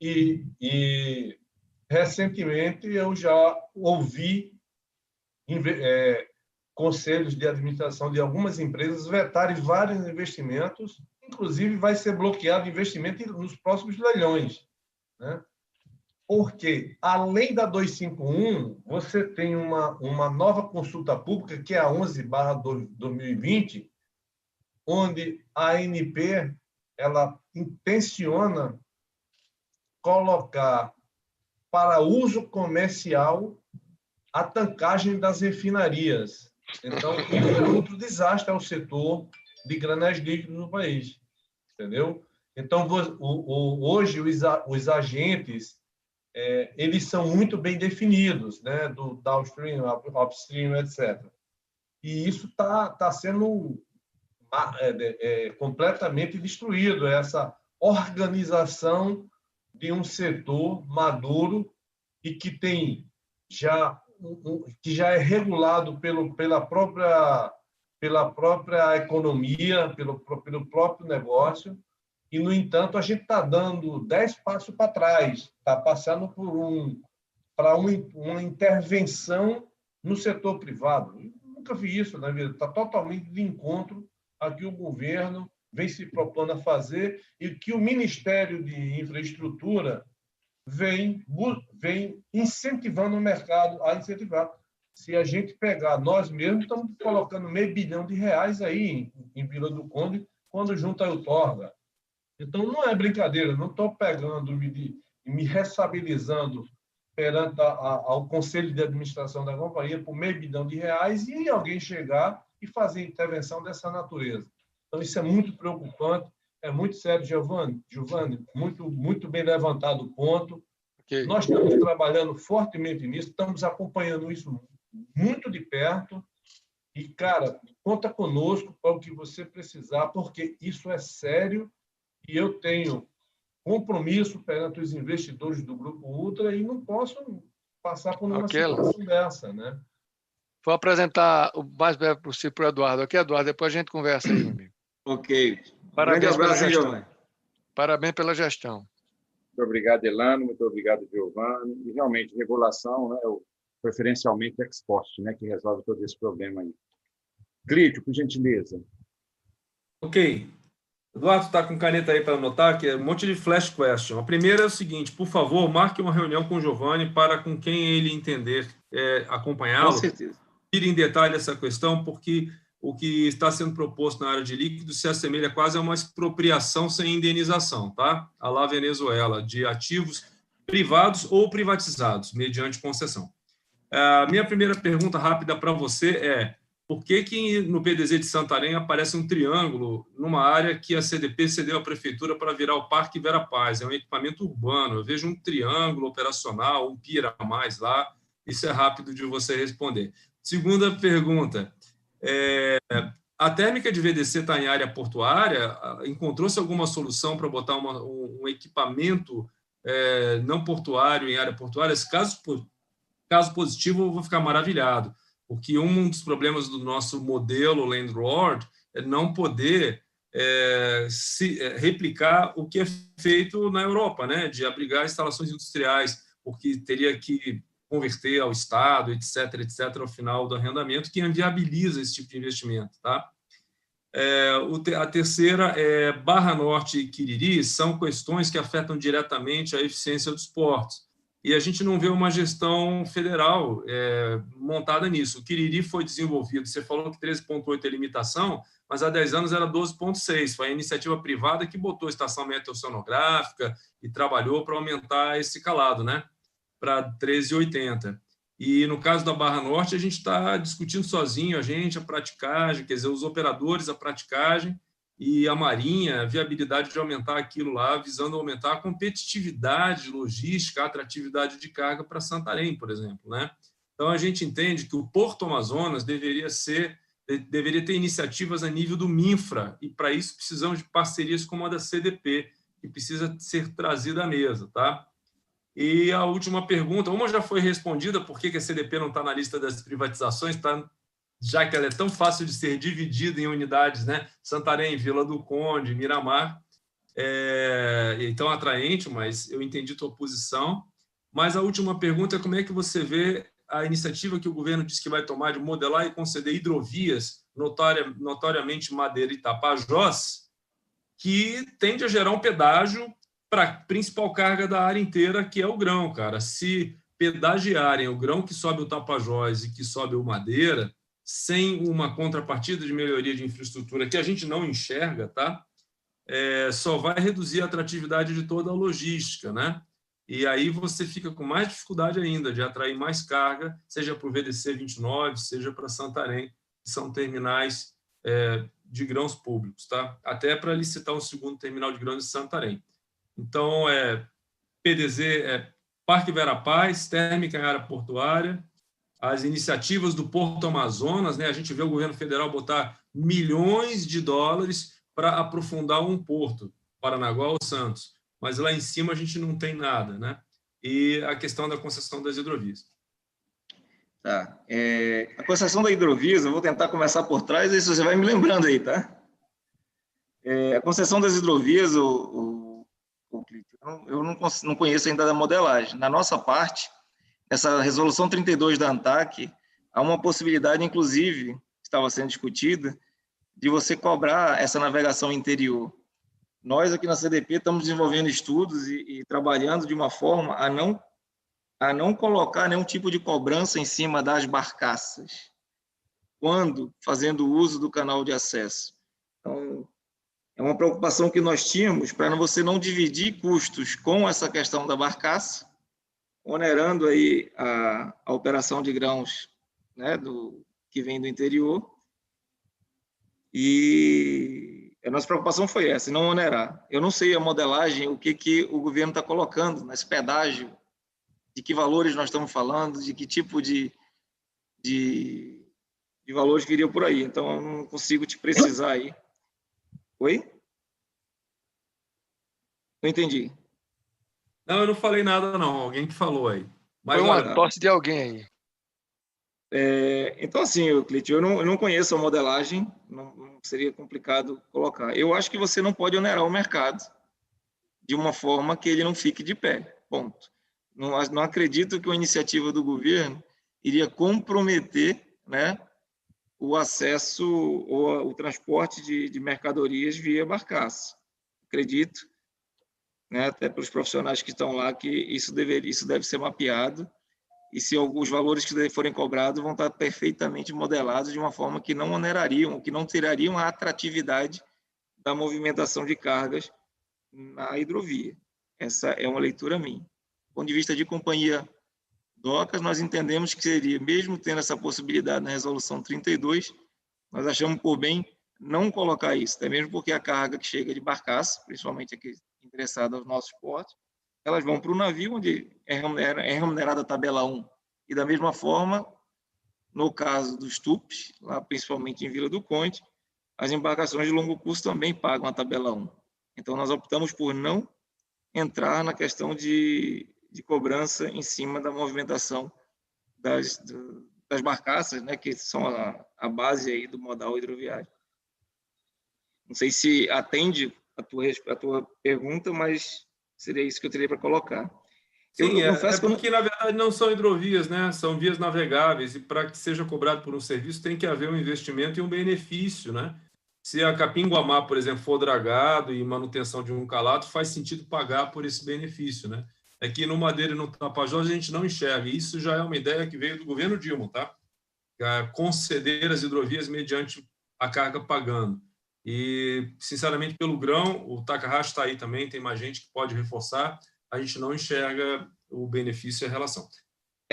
E recentemente eu já ouvi conselhos de administração de algumas empresas vetarem vários investimentos, inclusive vai ser bloqueado investimento nos próximos leilões. Né? Porque, além da 251, você tem uma nova consulta pública, que é a 11/2020, onde a ANP ela intenciona colocar para uso comercial a tancagem das refinarias. Então, isso é outro desastre ao setor de granéis líquidos no país. Entendeu? Então, hoje, os agentes eles são muito bem definidos, né? Do downstream, upstream, etc. E isso está sendo completamente destruído, essa organização de um setor maduro e que tem que já é regulado pela própria economia, pelo próprio negócio, e, no entanto, a gente está dando 10 passos para trás, está passando para uma intervenção no setor privado. Eu nunca vi isso na vida, está totalmente de encontro a que o governo vem se propondo a fazer e que o Ministério de Infraestrutura vem incentivando o mercado a incentivar. Se a gente pegar, nós mesmos estamos colocando R$500 bilhão aí em Vila do Conde, quando junta a outorga. Então, não é brincadeira, não estou pegando e me responsabilizando perante ao Conselho de Administração da companhia por R$500 bilhão e alguém chegar e fazer intervenção dessa natureza. Então, isso é muito preocupante, é muito sério, Giovanni, muito bem levantado o ponto. Okay. Nós estamos trabalhando fortemente nisso, estamos acompanhando isso muito de perto e, cara, conta conosco para o que você precisar, porque isso é sério e eu tenho compromisso perante os investidores do Grupo Ultra e não posso passar por uma situação dessa, né? Vou apresentar o mais breve possível para o Eduardo. Ok, Eduardo, depois a gente conversa aí, meu amigo. Ok. Parabéns pela gestão. Parabéns pela gestão. Muito obrigado, Elano. Muito obrigado, Giovanni. E, realmente, regulação, né, preferencialmente ex-post, né, que resolve todo esse problema aí. Clítio, por gentileza. Ok. Eduardo está com caneta aí para anotar, que é um monte de flash question. A primeira é o seguinte: por favor, marque uma reunião com o Giovanni para, com quem ele entender, acompanhá-lo. Com certeza. Ir em detalhe essa questão, porque o que está sendo proposto na área de líquidos se assemelha quase a uma expropriação sem indenização, tá? À la Venezuela, de ativos privados ou privatizados, mediante concessão. A minha primeira pergunta rápida para você é: por que no PDZ de Santarém aparece um triângulo numa área que a CDP cedeu à prefeitura para virar o Parque Vera Paz? É um equipamento urbano. Eu vejo um triângulo operacional, um pira a mais lá. Isso é rápido de você responder. Segunda pergunta. A térmica de VDC está em área portuária? Encontrou-se alguma solução para botar um equipamento não portuário em área portuária? Caso positivo, eu vou ficar maravilhado, porque um dos problemas do nosso modelo Landlord é não poder replicar o que é feito na Europa, né, de abrigar instalações industriais, porque teria que converter ao Estado, etc., ao final do arrendamento, que inviabiliza esse tipo de investimento. Tá? A terceira é Barra Norte e Quiriri são questões que afetam diretamente a eficiência dos portos. E a gente não vê uma gestão federal montada nisso. O Quiriri foi desenvolvido, você falou que 13,8 é limitação, mas há 10 anos era 12,6. Foi a iniciativa privada que botou a estação meteoceanográfica e trabalhou para aumentar esse calado, né, para 13,80. E, no caso da Barra Norte, a gente está discutindo sozinho, a praticagem, quer dizer, os operadores, a praticagem, e a Marinha, a viabilidade de aumentar aquilo lá, visando aumentar a competitividade logística, a atratividade de carga para Santarém, por exemplo, né? Então, a gente entende que o Porto Amazonas deveria ter iniciativas a nível do MINFRA, e, para isso, precisamos de parcerias como a da CDP, que precisa ser trazida à mesa, tá? E a última pergunta, uma já foi respondida, por que a CDP não está na lista das privatizações, está já que ela é tão fácil de ser dividida em unidades, né? Santarém, Vila do Conde, Miramar, é tão atraente, mas eu entendi tua posição. Mas a última pergunta é como é que você vê a iniciativa que o governo diz que vai tomar de modelar e conceder hidrovias, notoriamente Madeira e Tapajós, que tende a gerar um pedágio para a principal carga da área inteira, que é o grão, cara. Se pedagiarem o grão que sobe o Tapajós e que sobe o Madeira, sem uma contrapartida de melhoria de infraestrutura que a gente não enxerga, tá? Só vai reduzir a atratividade de toda a logística, né? E aí você fica com mais dificuldade ainda de atrair mais carga, seja para o VDC 29, seja para Santarém, que são terminais de grãos públicos, tá? Até para licitar um segundo terminal de grãos de Santarém. Então, PDZ, Parque Vera Paz, térmica em área portuária, as iniciativas do Porto Amazonas, né? A gente vê o governo federal botar milhões de dólares para aprofundar um porto, Paranaguá ou Santos, mas lá em cima a gente não tem nada, né? E a questão da concessão das hidrovias. Tá. A concessão da hidrovias, eu vou tentar começar por trás, e você vai me lembrando aí, tá? A concessão das hidrovias, eu não conheço ainda da modelagem. Na nossa parte, essa resolução 32 da ANTAQ, há uma possibilidade, inclusive, que estava sendo discutida, de você cobrar essa navegação interior. Nós, aqui na CDP, estamos desenvolvendo estudos e trabalhando de uma forma a não colocar nenhum tipo de cobrança em cima das barcaças, quando fazendo uso do canal de acesso. Então, é uma preocupação que nós tínhamos para você não dividir custos com essa questão da barcaça, onerando aí a operação de grãos, né, que vem do interior. E a nossa preocupação foi essa, não onerar. Eu não sei a modelagem, o que o governo está colocando nesse pedágio, de que valores nós estamos falando, de que tipo de valores viriam por aí. Então, eu não consigo te precisar aí. Oi? Não entendi. Não, eu não falei nada, não. Alguém que falou aí. Mas, foi uma tosse de alguém aí. Então, assim, Euclide, eu não conheço a modelagem, não seria complicado colocar. Eu acho que você não pode onerar o mercado de uma forma que ele não fique de pé, ponto. Não acredito que uma iniciativa do governo iria comprometer, né, o acesso ou o transporte de mercadorias via barcaça. Acredito, né, até pelos profissionais que estão lá, que isso deve ser mapeado, e se os valores que forem cobrados vão estar perfeitamente modelados de uma forma que não onerariam, que não tirariam a atratividade da movimentação de cargas na hidrovia. Essa é uma leitura minha. Do ponto de vista de companhia docas, nós entendemos que seria, mesmo tendo essa possibilidade na resolução 32, nós achamos por bem não colocar isso, até mesmo porque a carga que chega de barcaça, principalmente aqui interessada aos nossos portos, elas vão para o navio, onde é remunerada a tabela 1. E da mesma forma, no caso dos TUPs, lá principalmente em Vila do Conde, as embarcações de longo curso também pagam a tabela 1. Então, nós optamos por não entrar na questão de cobrança em cima da movimentação das barcaças, né, que são a base aí do modal hidroviário. Não sei se atende a tua pergunta, mas seria isso que eu teria para colocar. Sim, porque, na verdade, não são hidrovias, né? São vias navegáveis, e para que seja cobrado por um serviço tem que haver um investimento e um benefício, né? Se a Capinguamá, por exemplo, for dragado e manutenção de um calato, faz sentido pagar por esse benefício, né? É que no Madeira e no Tapajós a gente não enxerga, e isso já é uma ideia que veio do governo Dilma, tá? Conceder as hidrovias mediante a carga pagando. E, sinceramente, pelo grão, o Takahashi está aí também, tem mais gente que pode reforçar, a gente não enxerga o benefício e a relação.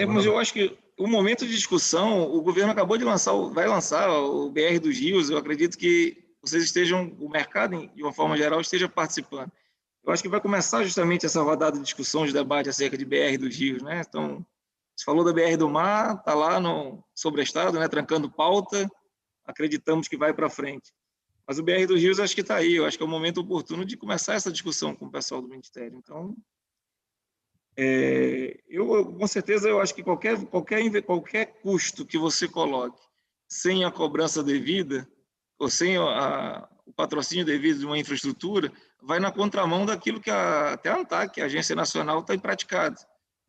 Mas eu acho que o momento de discussão, o governo acabou de vai lançar o BR dos Rios, eu acredito que o mercado, de uma forma geral, esteja participando. Eu acho que vai começar justamente essa rodada de discussão, de debate acerca de BR dos Rios, né? Então, você falou da BR do Mar, está lá no Sobrestado, né, trancando pauta, acreditamos que vai para frente. Mas o BR dos Rios acho que está aí, eu acho que é o momento oportuno de começar essa discussão com o pessoal do Ministério. Então, com certeza, eu acho que qualquer custo que você coloque, sem a cobrança devida, ou sem o patrocínio devido de uma infraestrutura, vai na contramão daquilo que até a ANTAC, a Agência Nacional, tem praticado.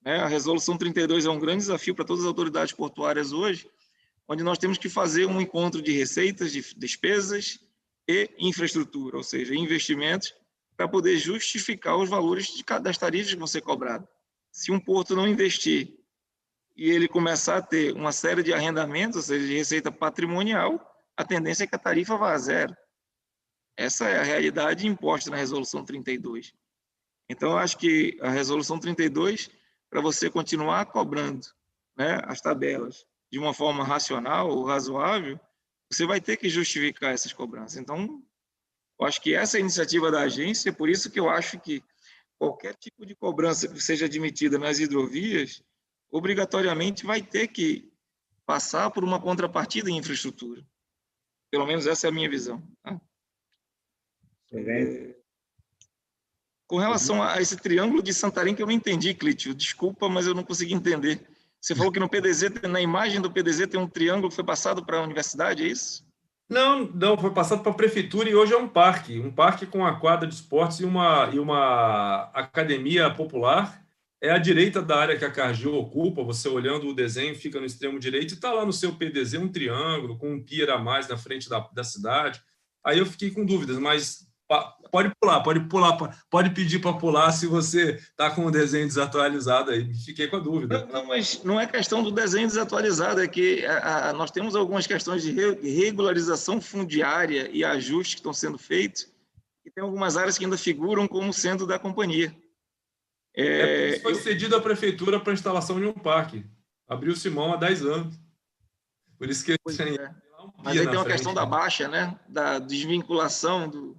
Né? A Resolução 32 é um grande desafio para todas as autoridades portuárias hoje, onde nós temos que fazer um encontro de receitas, de despesas e infraestrutura, ou seja, investimentos, para poder justificar os valores das tarifas que vão ser cobradas. Se um porto não investir e ele começar a ter uma série de arrendamentos, ou seja, de receita patrimonial, a tendência é que a tarifa vá a zero. Essa é a realidade imposta na Resolução 32. Então, eu acho que a Resolução 32, para você continuar cobrando, né, as tabelas de uma forma racional ou razoável, você vai ter que justificar essas cobranças. Então, eu acho que essa é a iniciativa da agência, por isso que eu acho que qualquer tipo de cobrança que seja admitida nas hidrovias, obrigatoriamente vai ter que passar por uma contrapartida em infraestrutura. Pelo menos essa é a minha visão. Tá? Com relação a esse triângulo de Santarém, que eu não entendi, Clítio, desculpa, mas eu não consegui entender. Você falou que no PDZ, na imagem do PDZ, tem um triângulo que foi passado para a universidade, é isso? Não, foi passado para a prefeitura e hoje é um parque com a quadra de esportes e uma academia popular. É à direita da área que a Cargill ocupa, você olhando o desenho, fica no extremo direito, e está lá no seu PDZ um triângulo com um pier a mais na frente da cidade. Aí eu fiquei com dúvidas, mas pode pedir para pular se você está com o desenho desatualizado aí. Fiquei com a dúvida. Não, mas não é questão do desenho desatualizado, é que nós temos algumas questões de regularização fundiária e ajustes que estão sendo feitos, e tem algumas áreas que ainda figuram como sendo da companhia. Isso foi cedido à prefeitura para a instalação de um parque. Abriu-se mão há 10 anos. Por isso que mas aí tem uma questão da baixa, né? Da desvinculação do...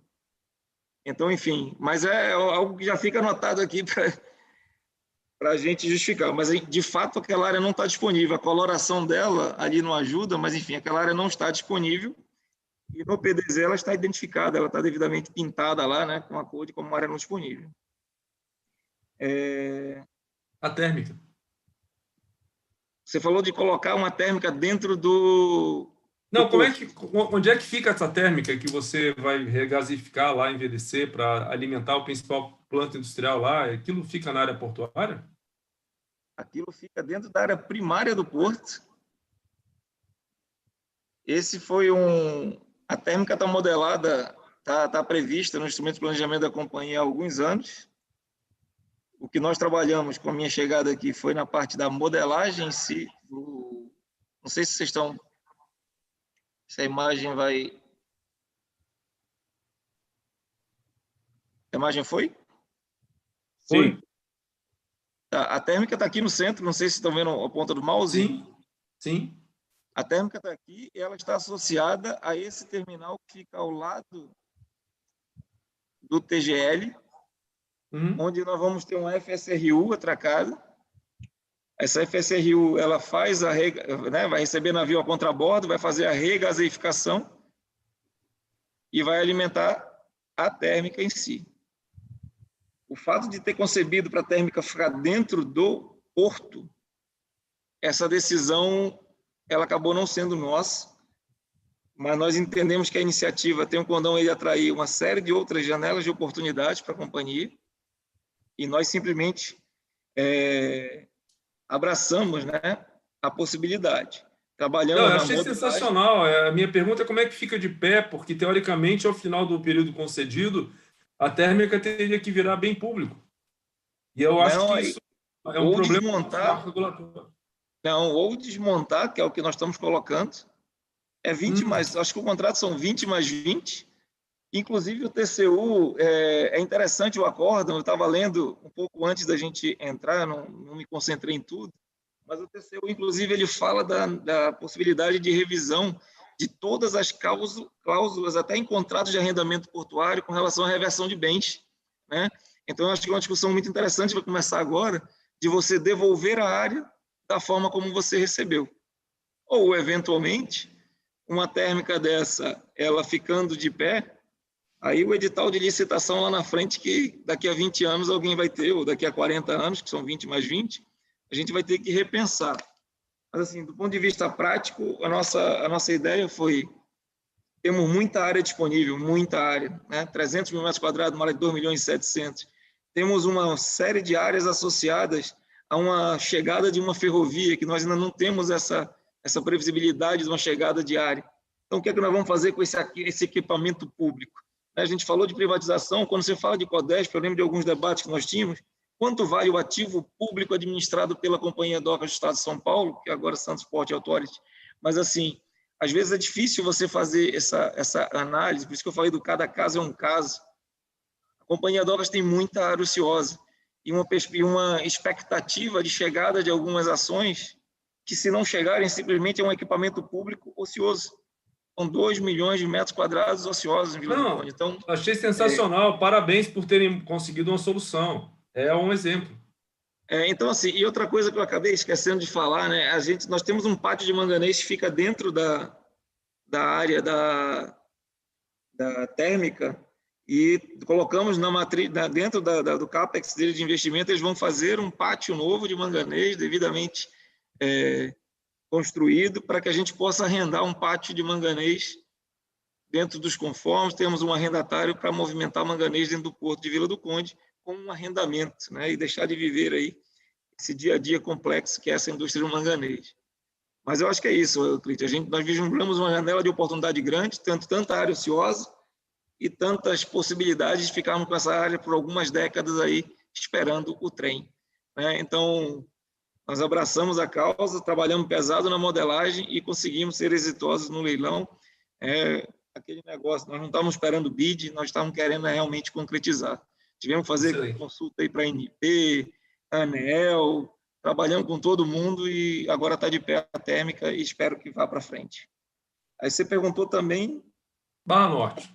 Então, enfim, mas é algo que já fica anotado aqui para a gente justificar. Mas, de fato, aquela área não está disponível. A coloração dela ali não ajuda, mas, enfim, aquela área não está disponível. E no PDZ ela está identificada, ela está devidamente pintada lá, né, com a cor de como área não disponível. A térmica. Você falou de colocar uma térmica dentro do... Não, onde é que fica essa térmica que você vai regasificar lá, envelhecer para alimentar o principal planta industrial lá? Aquilo fica na área portuária? Aquilo fica dentro da área primária do porto. Esse foi a térmica está modelada, está prevista no instrumento de planejamento da companhia há alguns anos. O que nós trabalhamos com a minha chegada aqui foi na parte da modelagem em si. Não sei se vocês estão... Se a imagem vai... A imagem foi? Sim. Tá, a térmica está aqui no centro, não sei se estão vendo a ponta do mouse. Sim. A térmica está aqui e ela está associada a esse terminal que fica ao lado do TGL, onde nós vamos ter uma FSRU atracada. Essa FSRU, ela faz vai receber navio a contrabordo, vai fazer a regaseificação e vai alimentar a térmica em si. O fato de ter concebido para a térmica ficar dentro do porto, essa decisão ela acabou não sendo nossa, mas nós entendemos que a iniciativa tem um condão de atrair uma série de outras janelas de oportunidades para a companhia, e nós simplesmente abraçamos, né, a possibilidade. Trabalhamos. Eu achei sensacional. A minha pergunta é como é que fica de pé, porque, teoricamente, ao final do período concedido, a térmica teria que virar bem público. E eu acho que isso é um problema regulatório. Não, ou desmontar, que é o que nós estamos colocando, é 20 mais... Acho que o contrato são 20 mais 20. Inclusive, o TCU, é interessante o acórdão, eu estava lendo um pouco antes da gente entrar, não me concentrei em tudo, mas o TCU, inclusive, ele fala da possibilidade de revisão de todas as cláusulas, até em contratos de arrendamento portuário, com relação à reversão de bens, né? Então, acho que é uma discussão muito interessante, vai começar agora, de você devolver a área da forma como você recebeu. Ou, eventualmente, uma térmica dessa, ela ficando de pé, aí o edital de licitação lá na frente, que daqui a 20 anos alguém vai ter, ou daqui a 40 anos, que são 20 mais 20, a gente vai ter que repensar Mas, assim, do ponto de vista prático, a nossa ideia foi: temos muita área disponível, muita área, né? 300 mil metros quadrados, uma área de 2 milhões e 700. Temos uma série de áreas associadas a uma chegada de uma ferrovia, que nós ainda não temos essa previsibilidade de uma chegada de área. Então, o que é que nós vamos fazer com esse equipamento público? A gente falou de privatização. Quando você fala de Codesp, eu lembro de alguns debates que nós tínhamos. Quanto vale o ativo público administrado pela Companhia Docas do Estado de São Paulo, que agora é Santos Port Authority? Mas, assim, às vezes é difícil você fazer essa análise, por isso que eu falei do cada caso é um caso. A Companhia Docas tem muita área ociosa e uma expectativa de chegada de algumas ações que, se não chegarem, simplesmente é um equipamento público ocioso. São 2 milhões de metros quadrados ociosos em Vila do Conde. Então, achei sensacional. Parabéns por terem conseguido uma solução. É um exemplo. Então, assim, e outra coisa que eu acabei esquecendo de falar, né? Nós temos um pátio de manganês que fica dentro da área da térmica, e colocamos na matriz, dentro do CAPEX dele de investimento, eles vão fazer um pátio novo de manganês, devidamente construído, para que a gente possa arrendar um pátio de manganês dentro dos conformes. Temos um arrendatário para movimentar manganês dentro do porto de Vila do Conde, com um arrendamento, né? E deixar de viver aí esse dia a dia complexo que é essa indústria do manganês. Mas eu acho que é isso, Cleiton. Nós vislumbramos uma janela de oportunidade grande, tanta área ociosa e tantas possibilidades de ficarmos com essa área por algumas décadas aí, esperando o trem, né? Então, nós abraçamos a causa, trabalhamos pesado na modelagem e conseguimos ser exitosos no leilão. Aquele negócio, nós não estávamos esperando bid, nós estávamos querendo realmente concretizar. Tivemos que fazer consulta aí para a ANP, a ANEEL, trabalhando com todo mundo, e agora está de pé a térmica e espero que vá para frente. Aí você perguntou também... Barra Norte.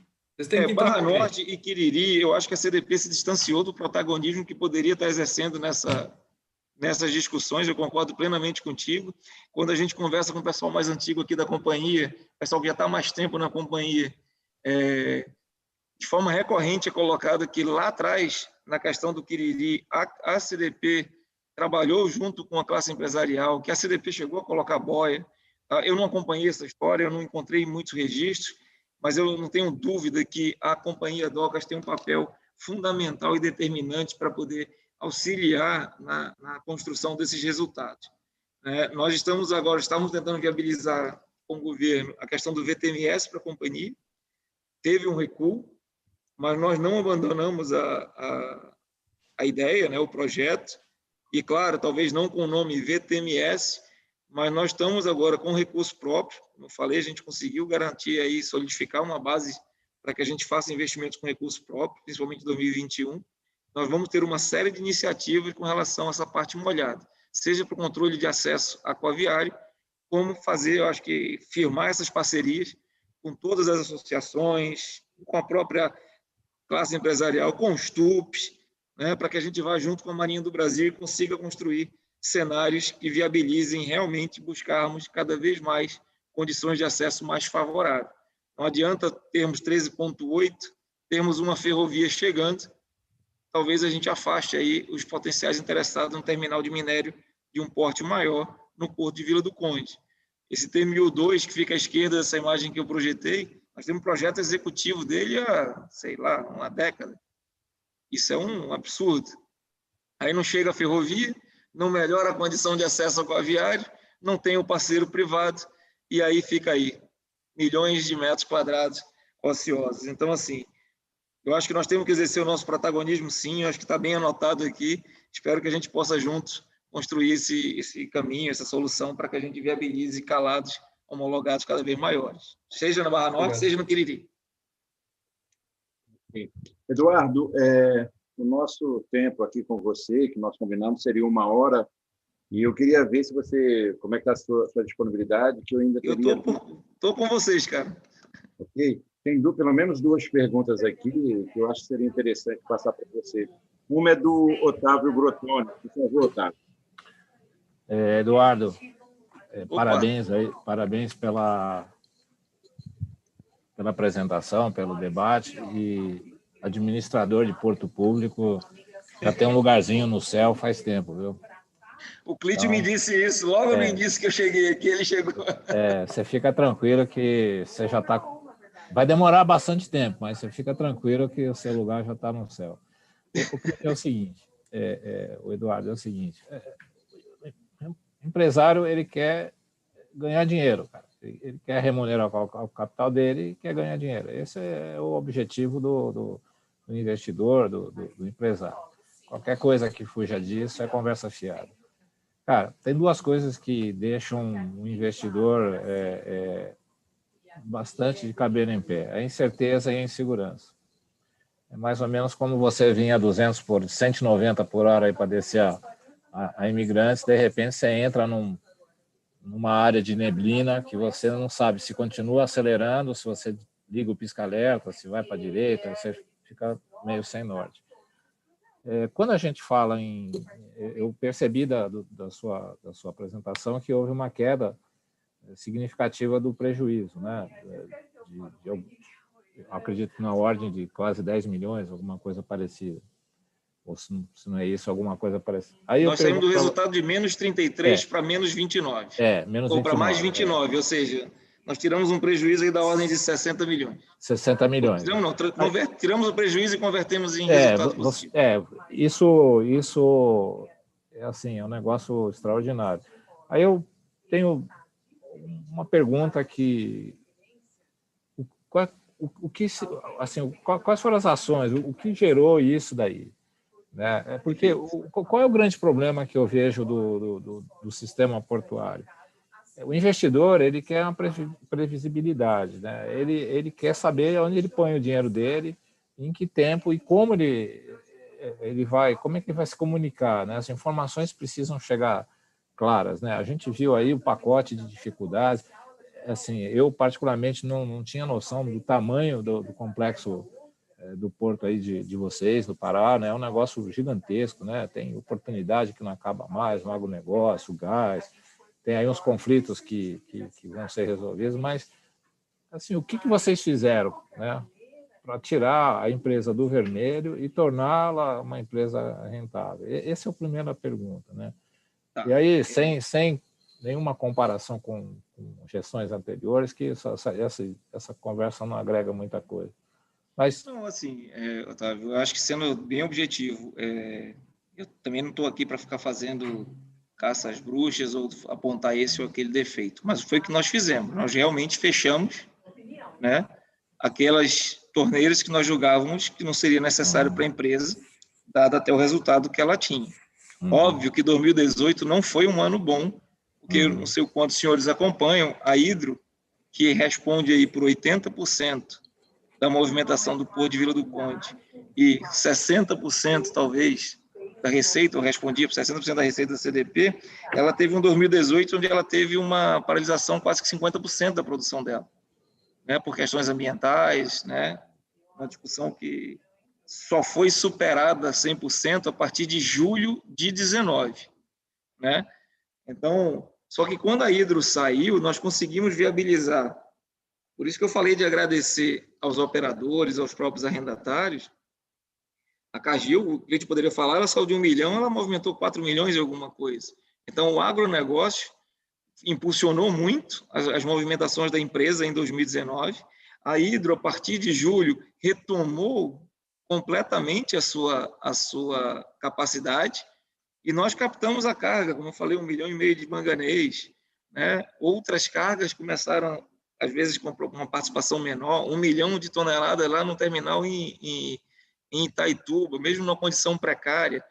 Barra Norte e Quiriri, eu acho que a CDP se distanciou do protagonismo que poderia estar exercendo nessas discussões. Eu concordo plenamente contigo. Quando a gente conversa com o pessoal mais antigo aqui da companhia, pessoal que já está há mais tempo na companhia, de forma recorrente é colocado que lá atrás, na questão do Quiriri, a CDP trabalhou junto com a classe empresarial, que a CDP chegou a colocar boia. Eu não acompanhei essa história, eu não encontrei muitos registros, mas eu não tenho dúvida que a Companhia Docas tem um papel fundamental e determinante para poder auxiliar na construção desses resultados. Nós estamos tentando viabilizar com o governo a questão do VTMS para a companhia. Teve um recuo, mas nós não abandonamos a ideia, né, o projeto, e, claro, talvez não com o nome VTMS, mas nós estamos agora com recurso próprio. Como eu falei, a gente conseguiu garantir aí, solidificar uma base para que a gente faça investimentos com recurso próprio, principalmente em 2021. Nós vamos ter uma série de iniciativas com relação a essa parte molhada, seja para o controle de acesso aquaviário, como fazer, eu acho que, firmar essas parcerias com todas as associações, com a própria classe empresarial, com os TUPs, né, para que a gente vá junto com a Marinha do Brasil e consiga construir cenários que viabilizem realmente buscarmos cada vez mais condições de acesso mais favoráveis. Não adianta termos 13,8, termos uma ferrovia chegando, talvez a gente afaste aí os potenciais interessados no terminal de minério de um porte maior no porto de Vila do Conde. Esse T-1002, que fica à esquerda dessa imagem que eu projetei, nós temos um projeto executivo dele há, sei lá, uma década. Isso é um absurdo. Aí não chega a ferrovia, não melhora a condição de acesso aquaviário, não tem o parceiro privado, e aí fica aí, milhões de metros quadrados ociosos. Então, assim, eu acho que nós temos que exercer o nosso protagonismo, sim, eu acho que está bem anotado aqui, espero que a gente possa juntos construir esse caminho, essa solução, para que a gente viabilize calados homologados cada vez maiores, seja na Barra Norte, seja no Quiriri. Eduardo, o nosso tempo aqui com você, que nós combinamos, seria 1 hora, e eu queria ver se você, como é que está a sua disponibilidade, que eu ainda teria... Eu estou com vocês, cara. Ok. Tem pelo menos 2 perguntas aqui que eu acho que seria interessante passar para você. Uma é do Otávio Grotoni. Por favor, Otávio. Eduardo, parabéns pela apresentação, pelo debate, e administrador de Porto Público já tem um lugarzinho no céu faz tempo, viu? O Clítio Então, me disse isso logo no início que eu cheguei aqui, ele chegou. você fica tranquilo que você já está... Vai demorar bastante tempo, mas você fica tranquilo que o seu lugar já está no céu. O Clítio é o seguinte, o Eduardo, é o seguinte, o empresário, ele quer ganhar dinheiro, cara. Ele quer remunerar o capital dele e quer ganhar dinheiro. Esse é o objetivo do investidor, do empresário. Qualquer coisa que fuja disso é conversa fiada. Cara, tem duas coisas que deixam um investidor bastante de cabelo em pé: a incerteza e a insegurança. É mais ou menos como você vinha a 200 por 190 por hora para descer a Imigrantes, de repente você entra numa área de neblina que você não sabe se continua acelerando, se você liga o pisca-alerta, se vai para a direita, você fica meio sem norte. Quando a gente fala em... Eu percebi da sua apresentação que houve uma queda significativa do prejuízo, né? Eu acredito que na ordem de quase 10 milhões, alguma coisa parecida. Ou se não é isso, alguma coisa parecida. Aí nós saímos do resultado de menos 33 para menos 29. Menos 29. Ou para mais 29, ou seja, nós tiramos um prejuízo aí da ordem de 60 milhões. 60 milhões. Tiramos o prejuízo e convertemos em resultado positivo. Isso é assim, é um negócio extraordinário. Aí eu tenho uma pergunta que... quais foram as ações? O que gerou isso daí? Né? Porque qual é o grande problema que eu vejo do sistema portuário? O investidor, ele quer uma previsibilidade, né? Ele quer saber onde ele põe o dinheiro dele, em que tempo e como ele vai, como é que ele vai se comunicar, né? As informações precisam chegar claras, né? A gente viu aí o pacote de dificuldades. Assim, eu particularmente não tinha noção do tamanho do complexo do porto aí de vocês, do Pará, né? É um negócio gigantesco, né? Tem oportunidade que não acaba mais, no agronegócio, gás, tem aí uns conflitos que vão ser resolvidos, mas assim, o que vocês fizeram, né, para tirar a empresa do vermelho e torná-la uma empresa rentável? Essa é a primeira pergunta, né? Tá. E aí, sem nenhuma comparação com gestões anteriores, que essa conversa não agrega muita coisa. Mas... Não, assim, Otávio, eu acho que, sendo bem objetivo, eu também não estou aqui para ficar fazendo caça às bruxas ou apontar esse ou aquele defeito, mas foi o que nós fizemos. Nós realmente fechamos, né, aquelas torneiras que nós julgávamos que não seria necessário para a empresa, dado até o resultado que ela tinha. Óbvio que 2018 não foi um ano bom, porque eu não sei o quanto os senhores acompanham, a Hidro, que responde aí por 80% da movimentação do Porto de Vila do Conde e 60%, talvez, da receita, ou respondia por 60% da receita da CDP, ela teve um 2018 onde ela teve uma paralisação quase que 50% da produção dela, né, por questões ambientais, né, uma discussão que só foi superada 100% a partir de julho de 19, né? Então, só que quando a Hidro saiu, nós conseguimos viabilizar. Por isso que eu falei de agradecer aos operadores, aos próprios arrendatários. A Cargill, o cliente poderia falar, ela saiu de 1 milhão, ela movimentou 4 milhões e alguma coisa. Então, o agronegócio impulsionou muito as movimentações da empresa em 2019. A Hidro, a partir de julho, retomou completamente a sua capacidade e nós captamos a carga, como eu falei, 1,5 milhão de manganês, né? Outras cargas começaram, às vezes, com uma participação menor, 1 milhão de toneladas lá no terminal em Itaituba, mesmo numa condição precária,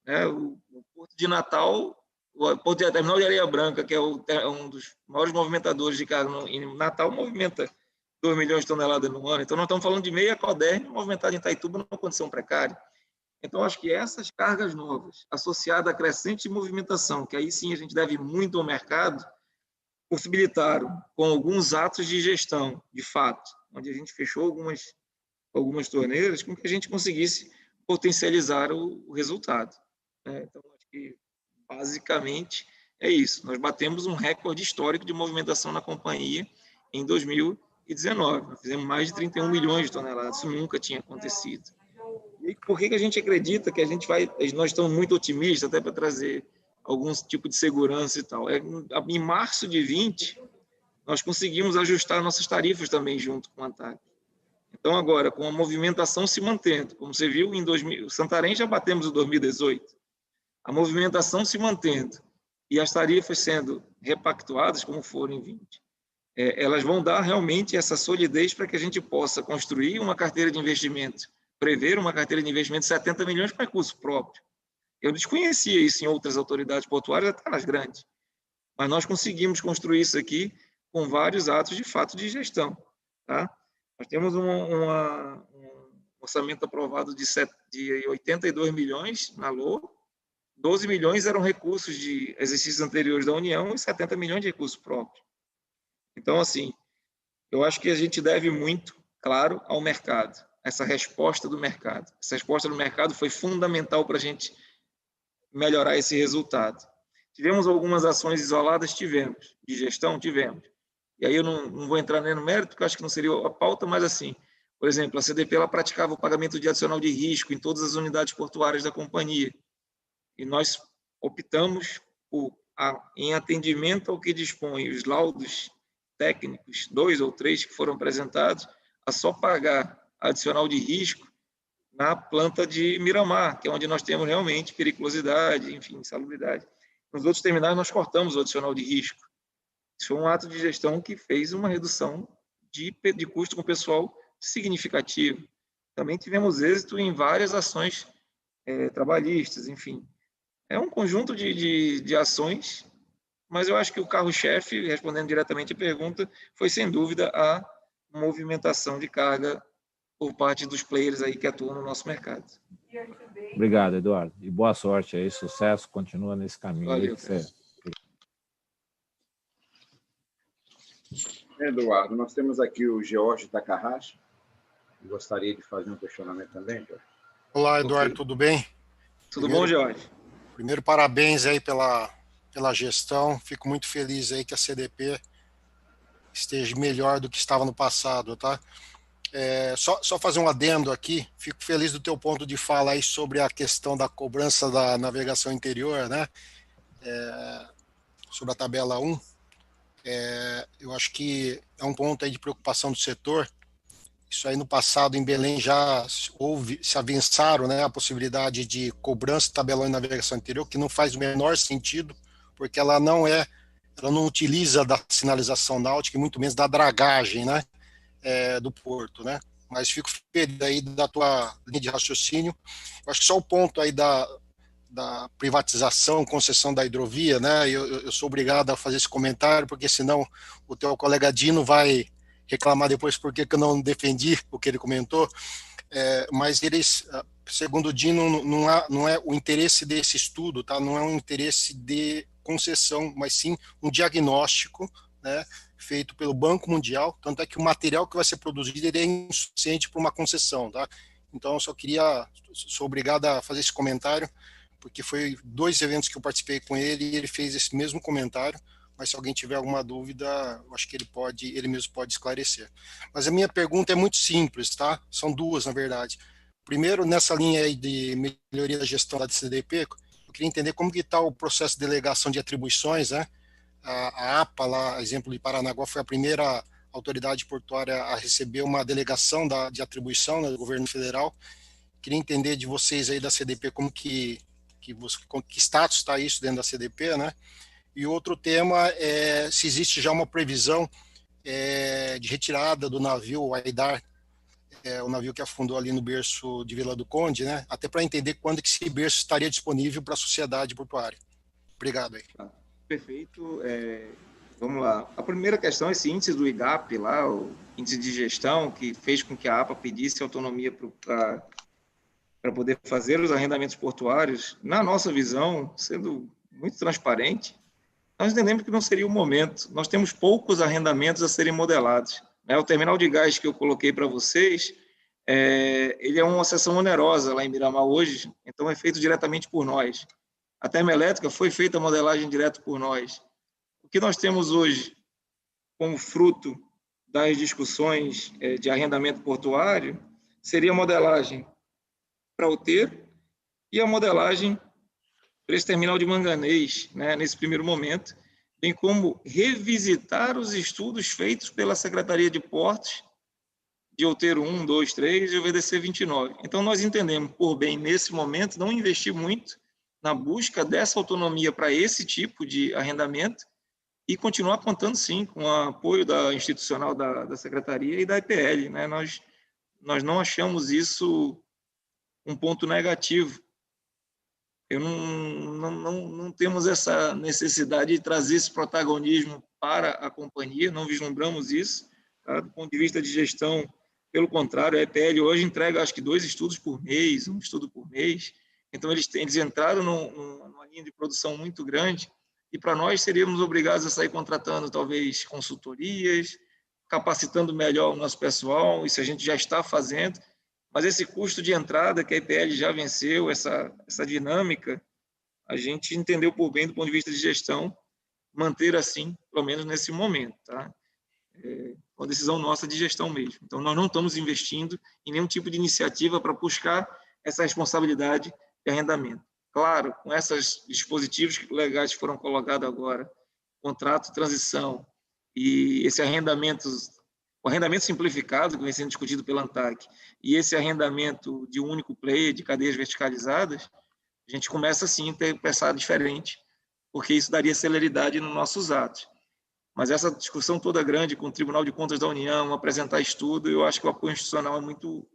né? O Porto de Natal, o terminal de Areia Branca, que é um dos maiores movimentadores de carga em Natal, movimenta 2 milhões de toneladas no ano. Então, nós estamos falando de meia Coderme movimentada em Itaituba numa condição precária. Então, acho que essas cargas novas, associadas à crescente movimentação, que aí sim a gente deve muito ao mercado, possibilitaram, com alguns atos de gestão, de fato, onde a gente fechou algumas torneiras, com que a gente conseguisse potencializar o resultado, né? Então, acho que, basicamente, é isso. Nós batemos um recorde histórico de movimentação na companhia em 2019. Nós fizemos mais de 31 milhões de toneladas. Isso nunca tinha acontecido. E por que a gente acredita que nós estamos muito otimistas, até para trazer algum tipo de segurança e tal. Em março de 20, nós conseguimos ajustar nossas tarifas também junto com a ANTAQ. Então, agora, com a movimentação se mantendo, como você viu, em Santarém já batemos o 2018, a movimentação se mantendo e as tarifas sendo repactuadas, como foram em 20, elas vão dar realmente essa solidez para que a gente possa construir uma carteira de investimento, prever uma carteira de investimento de 70 milhões com recurso próprio. Eu desconhecia isso em outras autoridades portuárias, até nas grandes, mas nós conseguimos construir isso aqui com vários atos de fato de gestão. Tá? Nós temos um orçamento aprovado de 82 milhões na LOA, 12 milhões eram recursos de exercícios anteriores da União e 70 milhões de recursos próprios. Então, assim, eu acho que a gente deve muito, claro, ao mercado, essa resposta do mercado. Essa resposta do mercado foi fundamental para a gente melhorar esse resultado. Tivemos algumas ações isoladas? Tivemos. De gestão? Tivemos. E aí eu não vou entrar nem no mérito, porque eu acho que não seria a pauta, mas assim, por exemplo, a CDP ela praticava o pagamento de adicional de risco em todas as unidades portuárias da companhia. E nós optamos por, em atendimento ao que dispõe os laudos técnicos, 2 ou 3 que foram apresentados, a só pagar adicional de risco na planta de Miramar, que é onde nós temos realmente periculosidade, enfim, insalubridade. Nos outros terminais, nós cortamos o adicional de risco. Isso foi um ato de gestão que fez uma redução de custo com o pessoal significativo. Também tivemos êxito em várias ações trabalhistas, enfim. É um conjunto de ações, mas eu acho que o carro-chefe, respondendo diretamente a pergunta, foi, sem dúvida, a movimentação de carga por parte dos players aí que atuam no nosso mercado. Obrigado, Eduardo. E boa sorte aí, sucesso, continua nesse caminho. Valeu, aí Eduardo, nós temos aqui o George Takahashi. Gostaria de fazer um questionamento também, George. Olá, Eduardo, tudo bem? Tudo bom, George? Primeiro, parabéns aí pela gestão. Fico muito feliz aí que a CDP esteja melhor do que estava no passado, tá? Só fazer um adendo aqui. Fico feliz do teu ponto de fala aí sobre a questão da cobrança da navegação interior, né? Sobre a tabela 1. Eu acho que é um ponto aí de preocupação do setor. Isso aí no passado em Belém já se avançaram, né, a possibilidade de cobrança de tabelão em navegação interior, que não faz o menor sentido, porque ela não utiliza da sinalização náutica e muito menos da dragagem, né, do porto, né. Mas fico feliz aí da tua linha de raciocínio. Eu acho que só o ponto aí da privatização, concessão da hidrovia, né, eu sou obrigado a fazer esse comentário, porque senão o teu colega Dino vai reclamar depois porque eu não defendi o que ele comentou, mas eles, segundo o Dino, não é o interesse desse estudo, tá? Não é um interesse de concessão, mas sim um diagnóstico, né, feito pelo Banco Mundial, tanto é que o material que vai ser produzido ele é insuficiente para uma concessão, tá? Então eu sou obrigado a fazer esse comentário, porque foi 2 eventos que eu participei com ele e ele fez esse mesmo comentário. Mas se alguém tiver alguma dúvida, eu acho que ele mesmo pode esclarecer. Mas a minha pergunta é muito simples, tá? São 2, na verdade. Primeiro, nessa linha aí de melhoria da gestão da CDP, eu queria entender como que está o processo de delegação de atribuições, né? A APA, lá, exemplo de Paranaguá, foi a primeira autoridade portuária a receber uma delegação de atribuição, né, do governo federal. Queria entender de vocês aí da CDP como que status está isso dentro da CDP, né? E outro tema é se existe já uma previsão de retirada do navio Aidar, o navio que afundou ali no berço de Vila do Conde, né? Até para entender quando que esse berço estaria disponível para a sociedade portuária. Obrigado aí. Perfeito. Vamos lá. A primeira questão é esse índice do IGAP lá, o índice de gestão, que fez com que a APA pedisse autonomia para poder fazer os arrendamentos portuários. Na nossa visão, sendo muito transparente, nós entendemos que não seria o momento. Nós temos poucos arrendamentos a serem modelados. O terminal de gás que eu coloquei para vocês, ele é uma seção onerosa lá em Miramar hoje, então é feito diretamente por nós. A termoelétrica foi feita a modelagem direto por nós. O que nós temos hoje, como fruto das discussões de arrendamento portuário, seria a modelagem para outeiro e a modelagem para esse terminal de manganês, né, nesse primeiro momento, bem como revisitar os estudos feitos pela Secretaria de Portos de outeiro 1, 2, 3 e OVDC 29. Então, nós entendemos por bem, nesse momento, não investir muito na busca dessa autonomia para esse tipo de arrendamento e continuar contando, sim, com o apoio da institucional da Secretaria e da EPL. Né? Nós não achamos isso um ponto negativo. Não temos essa necessidade de trazer esse protagonismo para a companhia, não vislumbramos isso. Tá? Do ponto de vista de gestão, pelo contrário, a EPL hoje entrega, acho que 2 estudos por mês, 1 estudo por mês. Então, eles entraram numa linha de produção muito grande e, para nós, seríamos obrigados a sair contratando, talvez, consultorias, capacitando melhor o nosso pessoal, isso a gente já está fazendo, mas esse custo de entrada que a EPL já venceu, essa dinâmica, a gente entendeu por bem, do ponto de vista de gestão, manter assim, pelo menos nesse momento. Tá? É uma decisão nossa de gestão mesmo. Então, nós não estamos investindo em nenhum tipo de iniciativa para buscar essa responsabilidade de arrendamento. Claro, com esses dispositivos legais que foram colocados agora, contrato de transição e esse arrendamento, o arrendamento simplificado, que vem sendo discutido pela ANTAC, e esse arrendamento de um único player, de cadeias verticalizadas, a gente começa, sim, a ter pensado diferente, porque isso daria celeridade nos nossos atos. Mas essa discussão toda grande com o Tribunal de Contas da União, apresentar estudo, eu acho que o apoio institucional é muito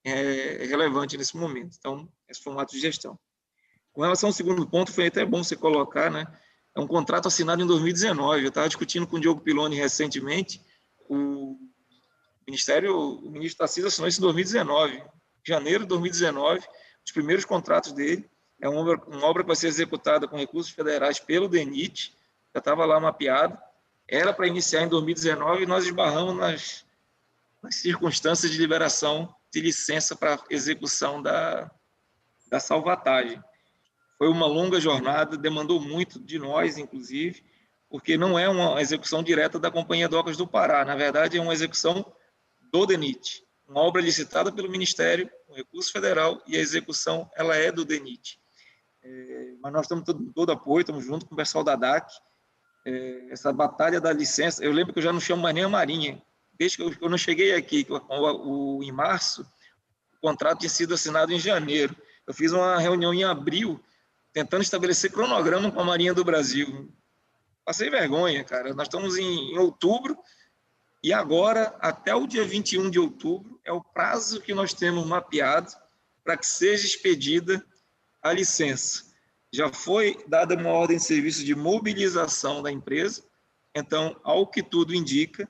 relevante nesse momento. Então, esse foi um ato de gestão. Com relação ao segundo ponto, foi até bom você colocar, né? É um contrato assinado em 2019. Eu estava discutindo com o Diogo Piloni recentemente. O ministro Tarcísio assinou isso em 2019, janeiro de 2019, os primeiros contratos dele. É uma obra que vai ser executada com recursos federais pelo DENIT, já estava lá mapeado. Era para iniciar em 2019 e nós esbarramos nas circunstâncias de liberação de licença para execução da salvatagem. Foi uma longa jornada, demandou muito de nós, inclusive, porque não é uma execução direta da Companhia Docas do Pará. Na verdade, é uma execução do DENIT, uma obra licitada pelo Ministério, com recurso federal, e a execução ela é do DENIT. Mas nós estamos todo apoio, estamos junto com o pessoal da DAC. Essa batalha da licença, eu lembro que eu já não chamo mais nem a Marinha. Desde que eu não cheguei aqui, em março, o contrato tinha sido assinado em janeiro. Eu fiz uma reunião em abril, tentando estabelecer cronograma com a Marinha do Brasil. Passei vergonha, cara. Nós estamos em outubro e agora, até o dia 21 de outubro, é o prazo que nós temos mapeado para que seja expedida a licença. Já foi dada uma ordem de serviço de mobilização da empresa, então, ao que tudo indica,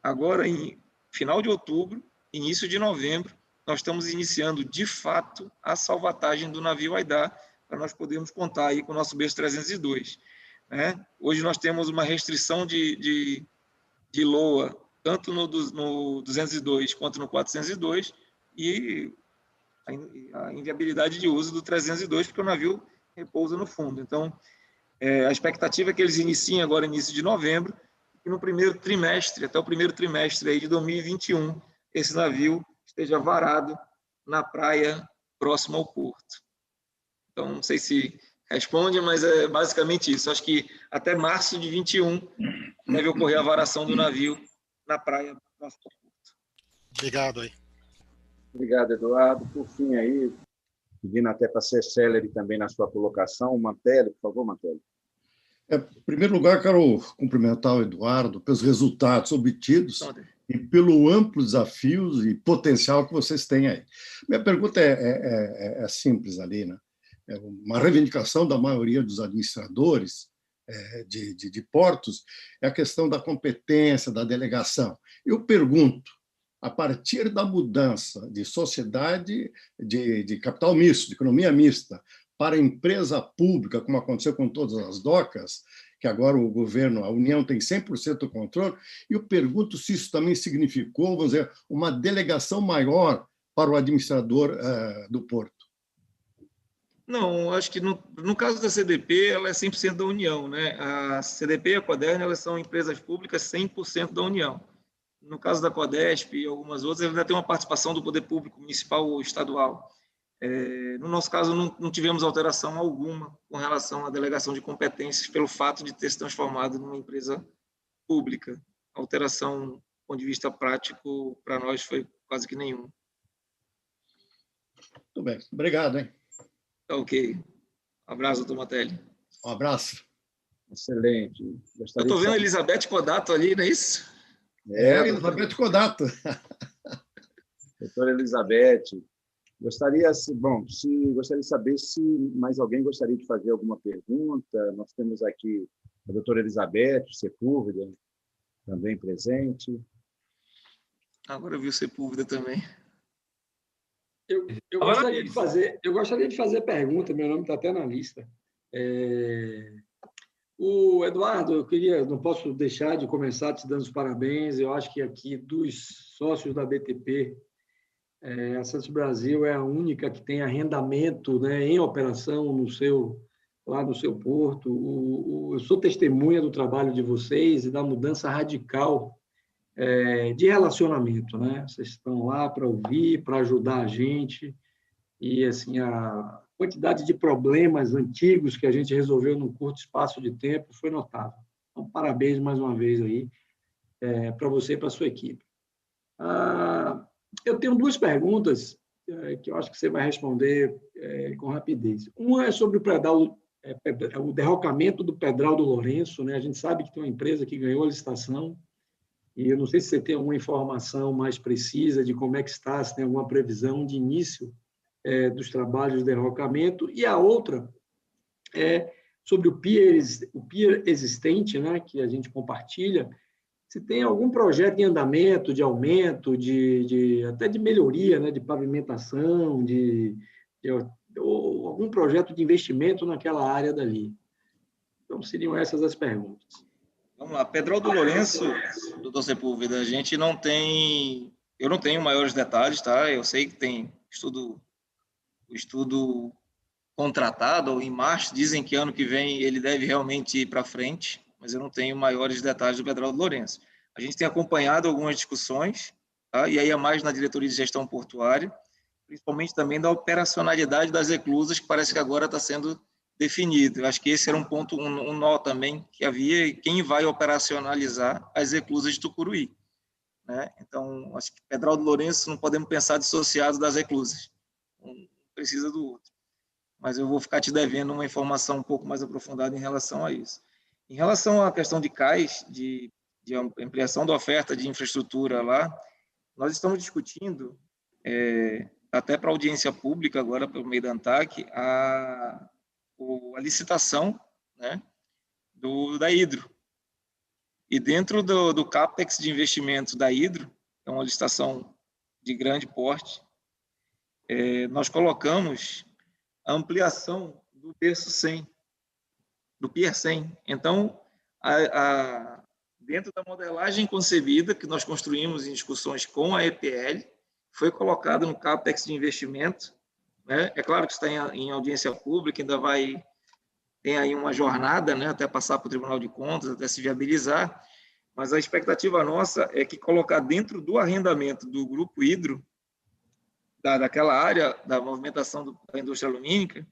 agora, em final de outubro, início de novembro, nós estamos iniciando, de fato, a salvatagem do navio Aidar, para nós podermos contar aí com o nosso berço 302. Né? Hoje nós temos uma restrição de LOA, tanto no 202 quanto no 402, e a inviabilidade de uso do 302, porque o navio repousa no fundo. Então, a expectativa é que eles iniciem agora, início de novembro, e no primeiro trimestre, até o primeiro trimestre aí de 2021, esse navio esteja varado na praia próxima ao porto. Então, não sei se responde, mas é basicamente isso. Acho que até março de 21 deve ocorrer a varação do navio na praia próxima ao porto. Obrigado aí. Obrigado, Eduardo. Por fim aí, pedindo até para ser célere também na sua colocação, Mantelli, por favor, Mantelli. Em primeiro lugar, quero cumprimentar o Eduardo pelos resultados obtidos e pelo amplo desafio e potencial que vocês têm aí. Minha pergunta é simples ali, né? É uma reivindicação da maioria dos administradores de portos, é a questão da competência, da delegação. Eu pergunto, a partir da mudança de sociedade de capital misto, de economia mista, para empresa pública, como aconteceu com todas as docas, que agora o governo, a União tem 100% do controle, eu pergunto se isso também significou, vamos dizer, uma delegação maior para o administrador do porto. Não, acho que no caso da CDP, ela é 100% da União, né? A CDP e a Coderno, elas são empresas públicas 100% da União. No caso da Codesp e algumas outras, ela ainda tem uma participação do poder público municipal ou estadual. No nosso caso, não tivemos alteração alguma com relação à delegação de competências pelo fato de ter se transformado numa empresa pública. A alteração, do ponto de vista prático, para nós foi quase que nenhuma. Muito bem. Obrigado, hein? Tá ok. Um abraço, doutor Matelli. Um abraço. Excelente. Eu estou vendo a Elizabeth Codato ali, não é isso? Elizabeth Codato. Doutora Elizabeth, gostaria de saber se mais alguém gostaria de fazer alguma pergunta. Nós temos aqui a doutora Elizabeth Sepúlveda, também presente. Agora eu vi o Sepúlveda também. Eu gostaria de fazer pergunta, meu nome está até na lista. O Eduardo, não posso deixar de começar te dando os parabéns. Eu acho que aqui, dos sócios da BTP, a Santos Brasil é a única que tem arrendamento, né, em operação lá no seu porto. Eu sou testemunha do trabalho de vocês e da mudança radical de relacionamento, né? Vocês estão lá para ouvir, para ajudar a gente, e assim, a quantidade de problemas antigos que a gente resolveu num curto espaço de tempo foi notável. Então, parabéns mais uma vez aí para você e para a sua equipe. Eu tenho duas perguntas que eu acho que você vai responder com rapidez. Uma é sobre o derrocamento do Pedral do Lourenço, né? A gente sabe que tem uma empresa que ganhou a licitação, e eu não sei se você tem alguma informação mais precisa de como é que está, se tem alguma previsão de início dos trabalhos de derrocamento. E a outra é sobre o pier existente, né, que a gente compartilha, se tem algum projeto em andamento, de aumento, até de melhoria, né, de pavimentação, ou algum projeto de investimento naquela área dali. Então, seriam essas as perguntas. Vamos lá. Pedral do Lourenço, doutor Sepúlveda, eu não tenho maiores detalhes, tá? Eu sei que tem o estudo contratado ou em março, dizem que ano que vem ele deve realmente ir para frente, mas eu não tenho maiores detalhes do Pedral do Lourenço. A gente tem acompanhado algumas discussões, tá? E aí é mais na diretoria de gestão portuária, principalmente também da operacionalidade das eclusas, que parece que agora está sendo definido. Eu acho que esse era um ponto, um nó também que havia, quem vai operacionalizar as eclusas de Tucuruí, né? Então, acho que Pedral do Lourenço não podemos pensar dissociado das eclusas. Um precisa do outro. Mas eu vou ficar te devendo uma informação um pouco mais aprofundada em relação a isso. Em relação à questão de CAIS, de ampliação da oferta de infraestrutura lá, nós estamos discutindo, até para audiência pública agora, pelo meio da ANTAC, a licitação, né, da Hidro. E dentro do CAPEX de investimento da Hidro, é uma licitação de grande porte, nós colocamos a ampliação do berço 100, do Pier 100. Então, dentro da modelagem concebida, que nós construímos em discussões com a EPL, foi colocado no CAPEX de investimento, né? É claro que está em audiência pública, ainda tem aí uma jornada, né, até passar para o Tribunal de Contas, até se viabilizar, mas a expectativa nossa é que colocar dentro do arrendamento do Grupo Hidro, daquela área da movimentação da indústria alumínica,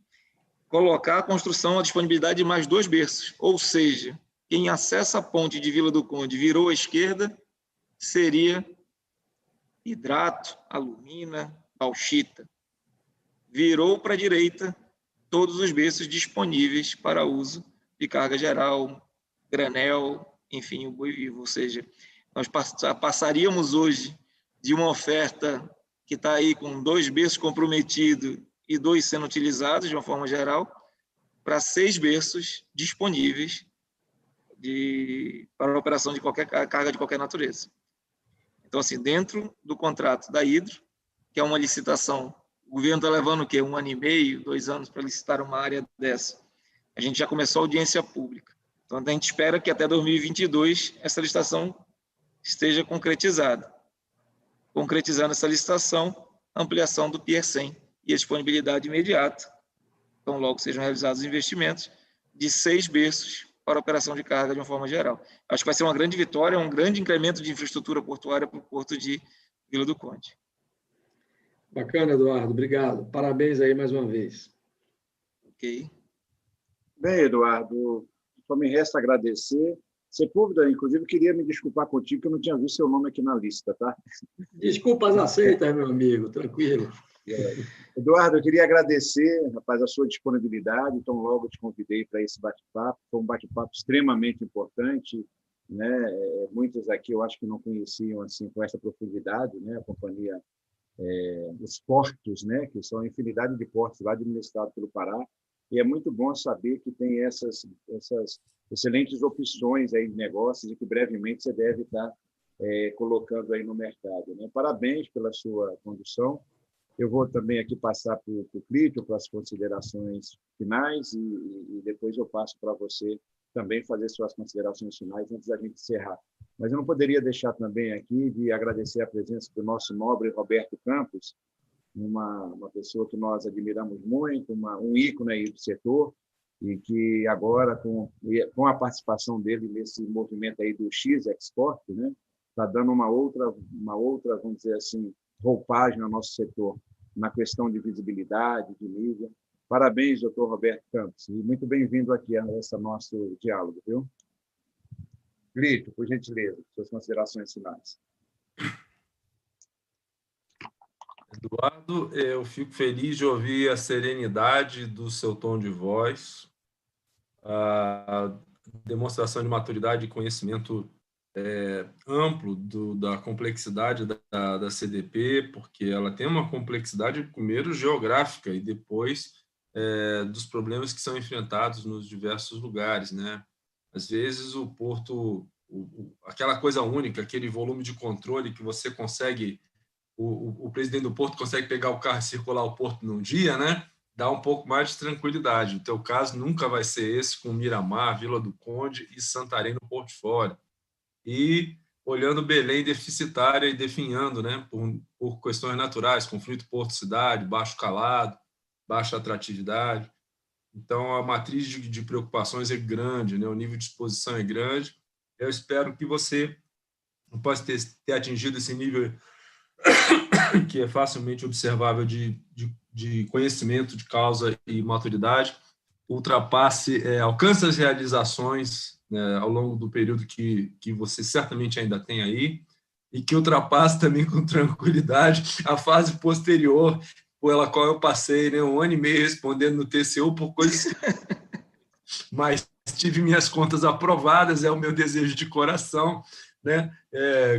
colocar a construção, a disponibilidade de mais 2 berços, ou seja, quem acessa a ponte de Vila do Conde virou à esquerda, seria hidrato, alumina, bauxita. Virou para a direita, todos os berços disponíveis para uso de carga geral, granel, enfim, o boi vivo. Ou seja, nós passaríamos hoje de uma oferta que está aí com 2 berços comprometidos e 2 sendo utilizados de uma forma geral, para 6 berços disponíveis para a operação de qualquer carga de qualquer natureza. Então, assim, dentro do contrato da Hidro, que é uma licitação, o governo está levando o quê? 1 ano e meio, 2 anos para licitar uma área dessa. A gente já começou a audiência pública. Então, a gente espera que até 2022 essa licitação esteja concretizada. Concretizando essa licitação, a ampliação do Pier 100 e a disponibilidade imediata, então logo sejam realizados investimentos, de 6 berços para a operação de carga de uma forma geral. Acho que vai ser uma grande vitória, um grande incremento de infraestrutura portuária para o porto de Vila do Conde. Bacana, Eduardo. Obrigado. Parabéns aí mais uma vez. Ok. Bem, Eduardo, só me resta agradecer. Sepúlveda, inclusive, queria me desculpar contigo, que eu não tinha visto seu nome aqui na lista, tá? Desculpas aceitas, meu amigo. Tranquilo. Eduardo, eu queria agradecer, rapaz, a sua disponibilidade. Então, logo te convidei para esse bate-papo. Foi um bate-papo extremamente importante, né? Muitos aqui eu acho que não conheciam assim com essa profundidade, né? A companhia, os portos, né? Que são a infinidade de portos lá administrados pelo Pará. E é muito bom saber que tem essas excelentes opções aí de negócios e que brevemente você deve estar colocando aí no mercado, né? Parabéns pela sua condução. Eu vou também aqui passar para o Clítio, para as considerações finais, e depois eu passo para você também fazer suas considerações finais antes da gente encerrar. Mas eu não poderia deixar também aqui de agradecer a presença do nosso nobre Roberto Campos, uma pessoa que nós admiramos muito, um ícone aí do setor, e que agora, com a participação dele nesse movimento aí do X-Export, né, está dando uma outra, vamos dizer assim, roupagem no nosso setor, na questão de visibilidade, de mídia. Parabéns, doutor Roberto Campos, e muito bem-vindo aqui a esse nosso diálogo, viu? Clítio, por gentileza, suas considerações finais. Eduardo, eu fico feliz de ouvir a serenidade do seu tom de voz, a demonstração de maturidade e conhecimento amplo da complexidade da CDP, porque ela tem uma complexidade, primeiro, geográfica e depois dos problemas que são enfrentados nos diversos lugares, né? Às vezes, o porto, aquela coisa única, aquele volume de controle que você consegue, o presidente do porto consegue pegar o carro e circular o porto num dia, né? Dá um pouco mais de tranquilidade. O teu caso nunca vai ser esse com Miramar, Vila do Conde e Santarém no portfólio. E olhando Belém deficitária e definhando, né, por questões naturais, conflito porto-cidade, baixo calado, baixa atratividade. Então, a matriz de preocupações é grande, né, o nível de exposição é grande. Eu espero que você não possa ter atingido esse nível que é facilmente observável de conhecimento de causa e maturidade, alcance as realizações, né, ao longo do período que você certamente ainda tem aí, e que ultrapasse também com tranquilidade a fase posterior pela qual eu passei, né, 1 ano e meio respondendo no TCU por coisas, mas tive minhas contas aprovadas, é o meu desejo de coração, né?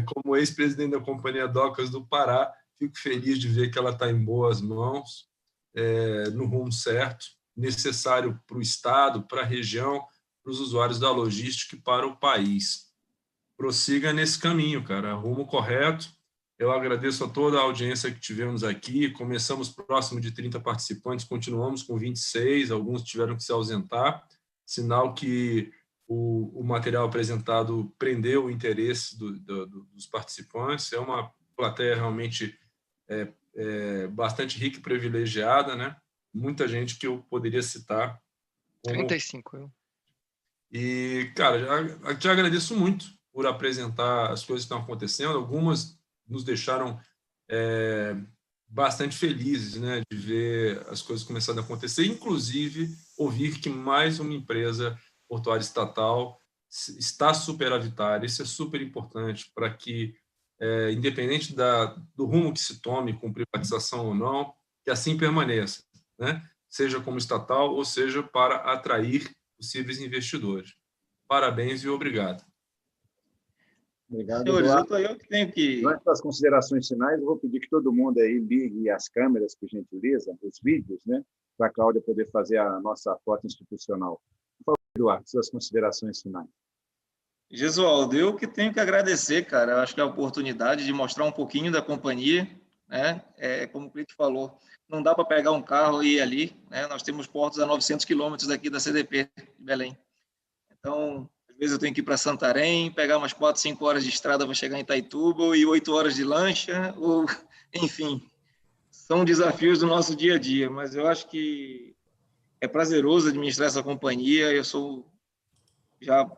Como ex-presidente da Companhia Docas do Pará, fico feliz de ver que ela está em boas mãos, no rumo certo, necessário para o Estado, para a região, para os usuários da logística e para o país. Prossiga nesse caminho, cara, rumo correto. Eu agradeço a toda a audiência que tivemos aqui. Começamos próximo de 30 participantes, continuamos com 26, alguns tiveram que se ausentar, sinal que o material apresentado prendeu o interesse dos participantes. É uma plateia realmente bastante rica e privilegiada, né? Muita gente que eu poderia citar. 35, eu. E, cara, já te agradeço muito por apresentar as coisas que estão acontecendo. Algumas nos deixaram bastante felizes, né, de ver as coisas começando a acontecer, inclusive ouvir que mais uma empresa portuária estatal está superavitária. Isso é super importante para que, independente do rumo que se tome, com privatização ou não, que assim permaneça, né? Seja como estatal ou seja para atrair possíveis investidores. Parabéns e obrigado. Obrigado, Senhores, Eduardo. eu que tenho que... Antes das considerações finais, eu vou pedir que todo mundo aí ligue as câmeras, por gentileza, os vídeos, né, para a Cláudia poder fazer a nossa foto institucional. Por favor, Eduardo, suas considerações finais. Gesualdo, eu que tenho que agradecer, cara. Eu acho que é a oportunidade de mostrar um pouquinho da companhia, né? Como o Clique falou, não dá para pegar um carro e ir ali, né? Nós temos portos a 900 quilômetros daqui da CDP, de Belém. Então, às vezes eu tenho que ir para Santarém, pegar umas 4, 5 horas de estrada para chegar em Itaituba, e 8 horas de lancha, ou, enfim, são desafios do nosso dia a dia, mas eu acho que é prazeroso administrar essa companhia. Eu sou já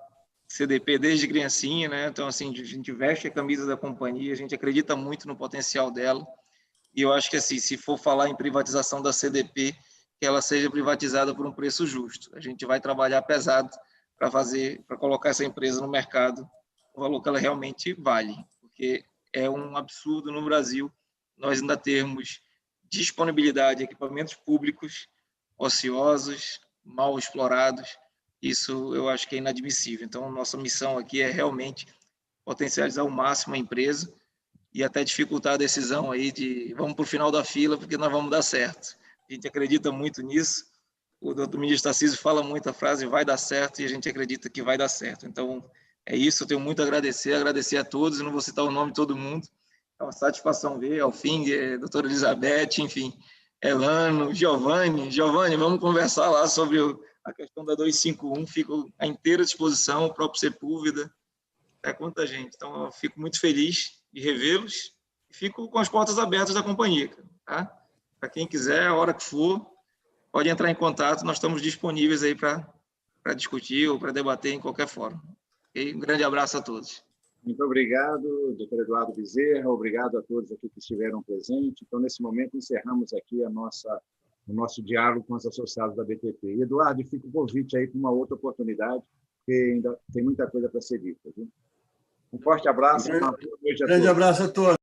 CDP desde criancinha, né? Então, assim, a gente veste a camisa da companhia, a gente acredita muito no potencial dela, E eu acho que, assim, se for falar em privatização da CDP, que ela seja privatizada por um preço justo. A gente vai trabalhar pesado para colocar essa empresa no mercado o valor que ela realmente vale, porque é um absurdo no Brasil nós ainda termos disponibilidade de equipamentos públicos ociosos, mal explorados. Isso eu acho que é inadmissível. Então, nossa missão aqui é realmente potencializar ao máximo a empresa e até dificultar a decisão aí de vamos para o final da fila, porque nós vamos dar certo. A gente acredita muito nisso. O doutor ministro Tarcísio fala muito a frase vai dar certo e a gente acredita que vai dar certo. Então, é isso. Eu tenho muito a agradecer a todos. Eu não vou citar o nome de todo mundo. É uma satisfação ver, Alfinger, doutora Elizabeth, enfim, Elano, Giovanni, vamos conversar lá sobre a questão da 251, fico à inteira disposição, o próprio Sepúlveda, quanta gente. Então, eu fico muito feliz de revê-los e fico com as portas abertas da companhia. Tá? Para quem quiser, a hora que for, pode entrar em contato, nós estamos disponíveis aí para discutir ou para debater em qualquer fórum. Okay? Um grande abraço a todos. Muito obrigado, doutor Eduardo Bezerra, obrigado a todos aqui que estiveram presentes. Então, nesse momento, encerramos aqui o nosso diálogo com os associados da BTP. Eduardo, fica o convite aí para uma outra oportunidade, porque ainda tem muita coisa para ser dita. Viu? Um forte abraço. Grande abraço a todos.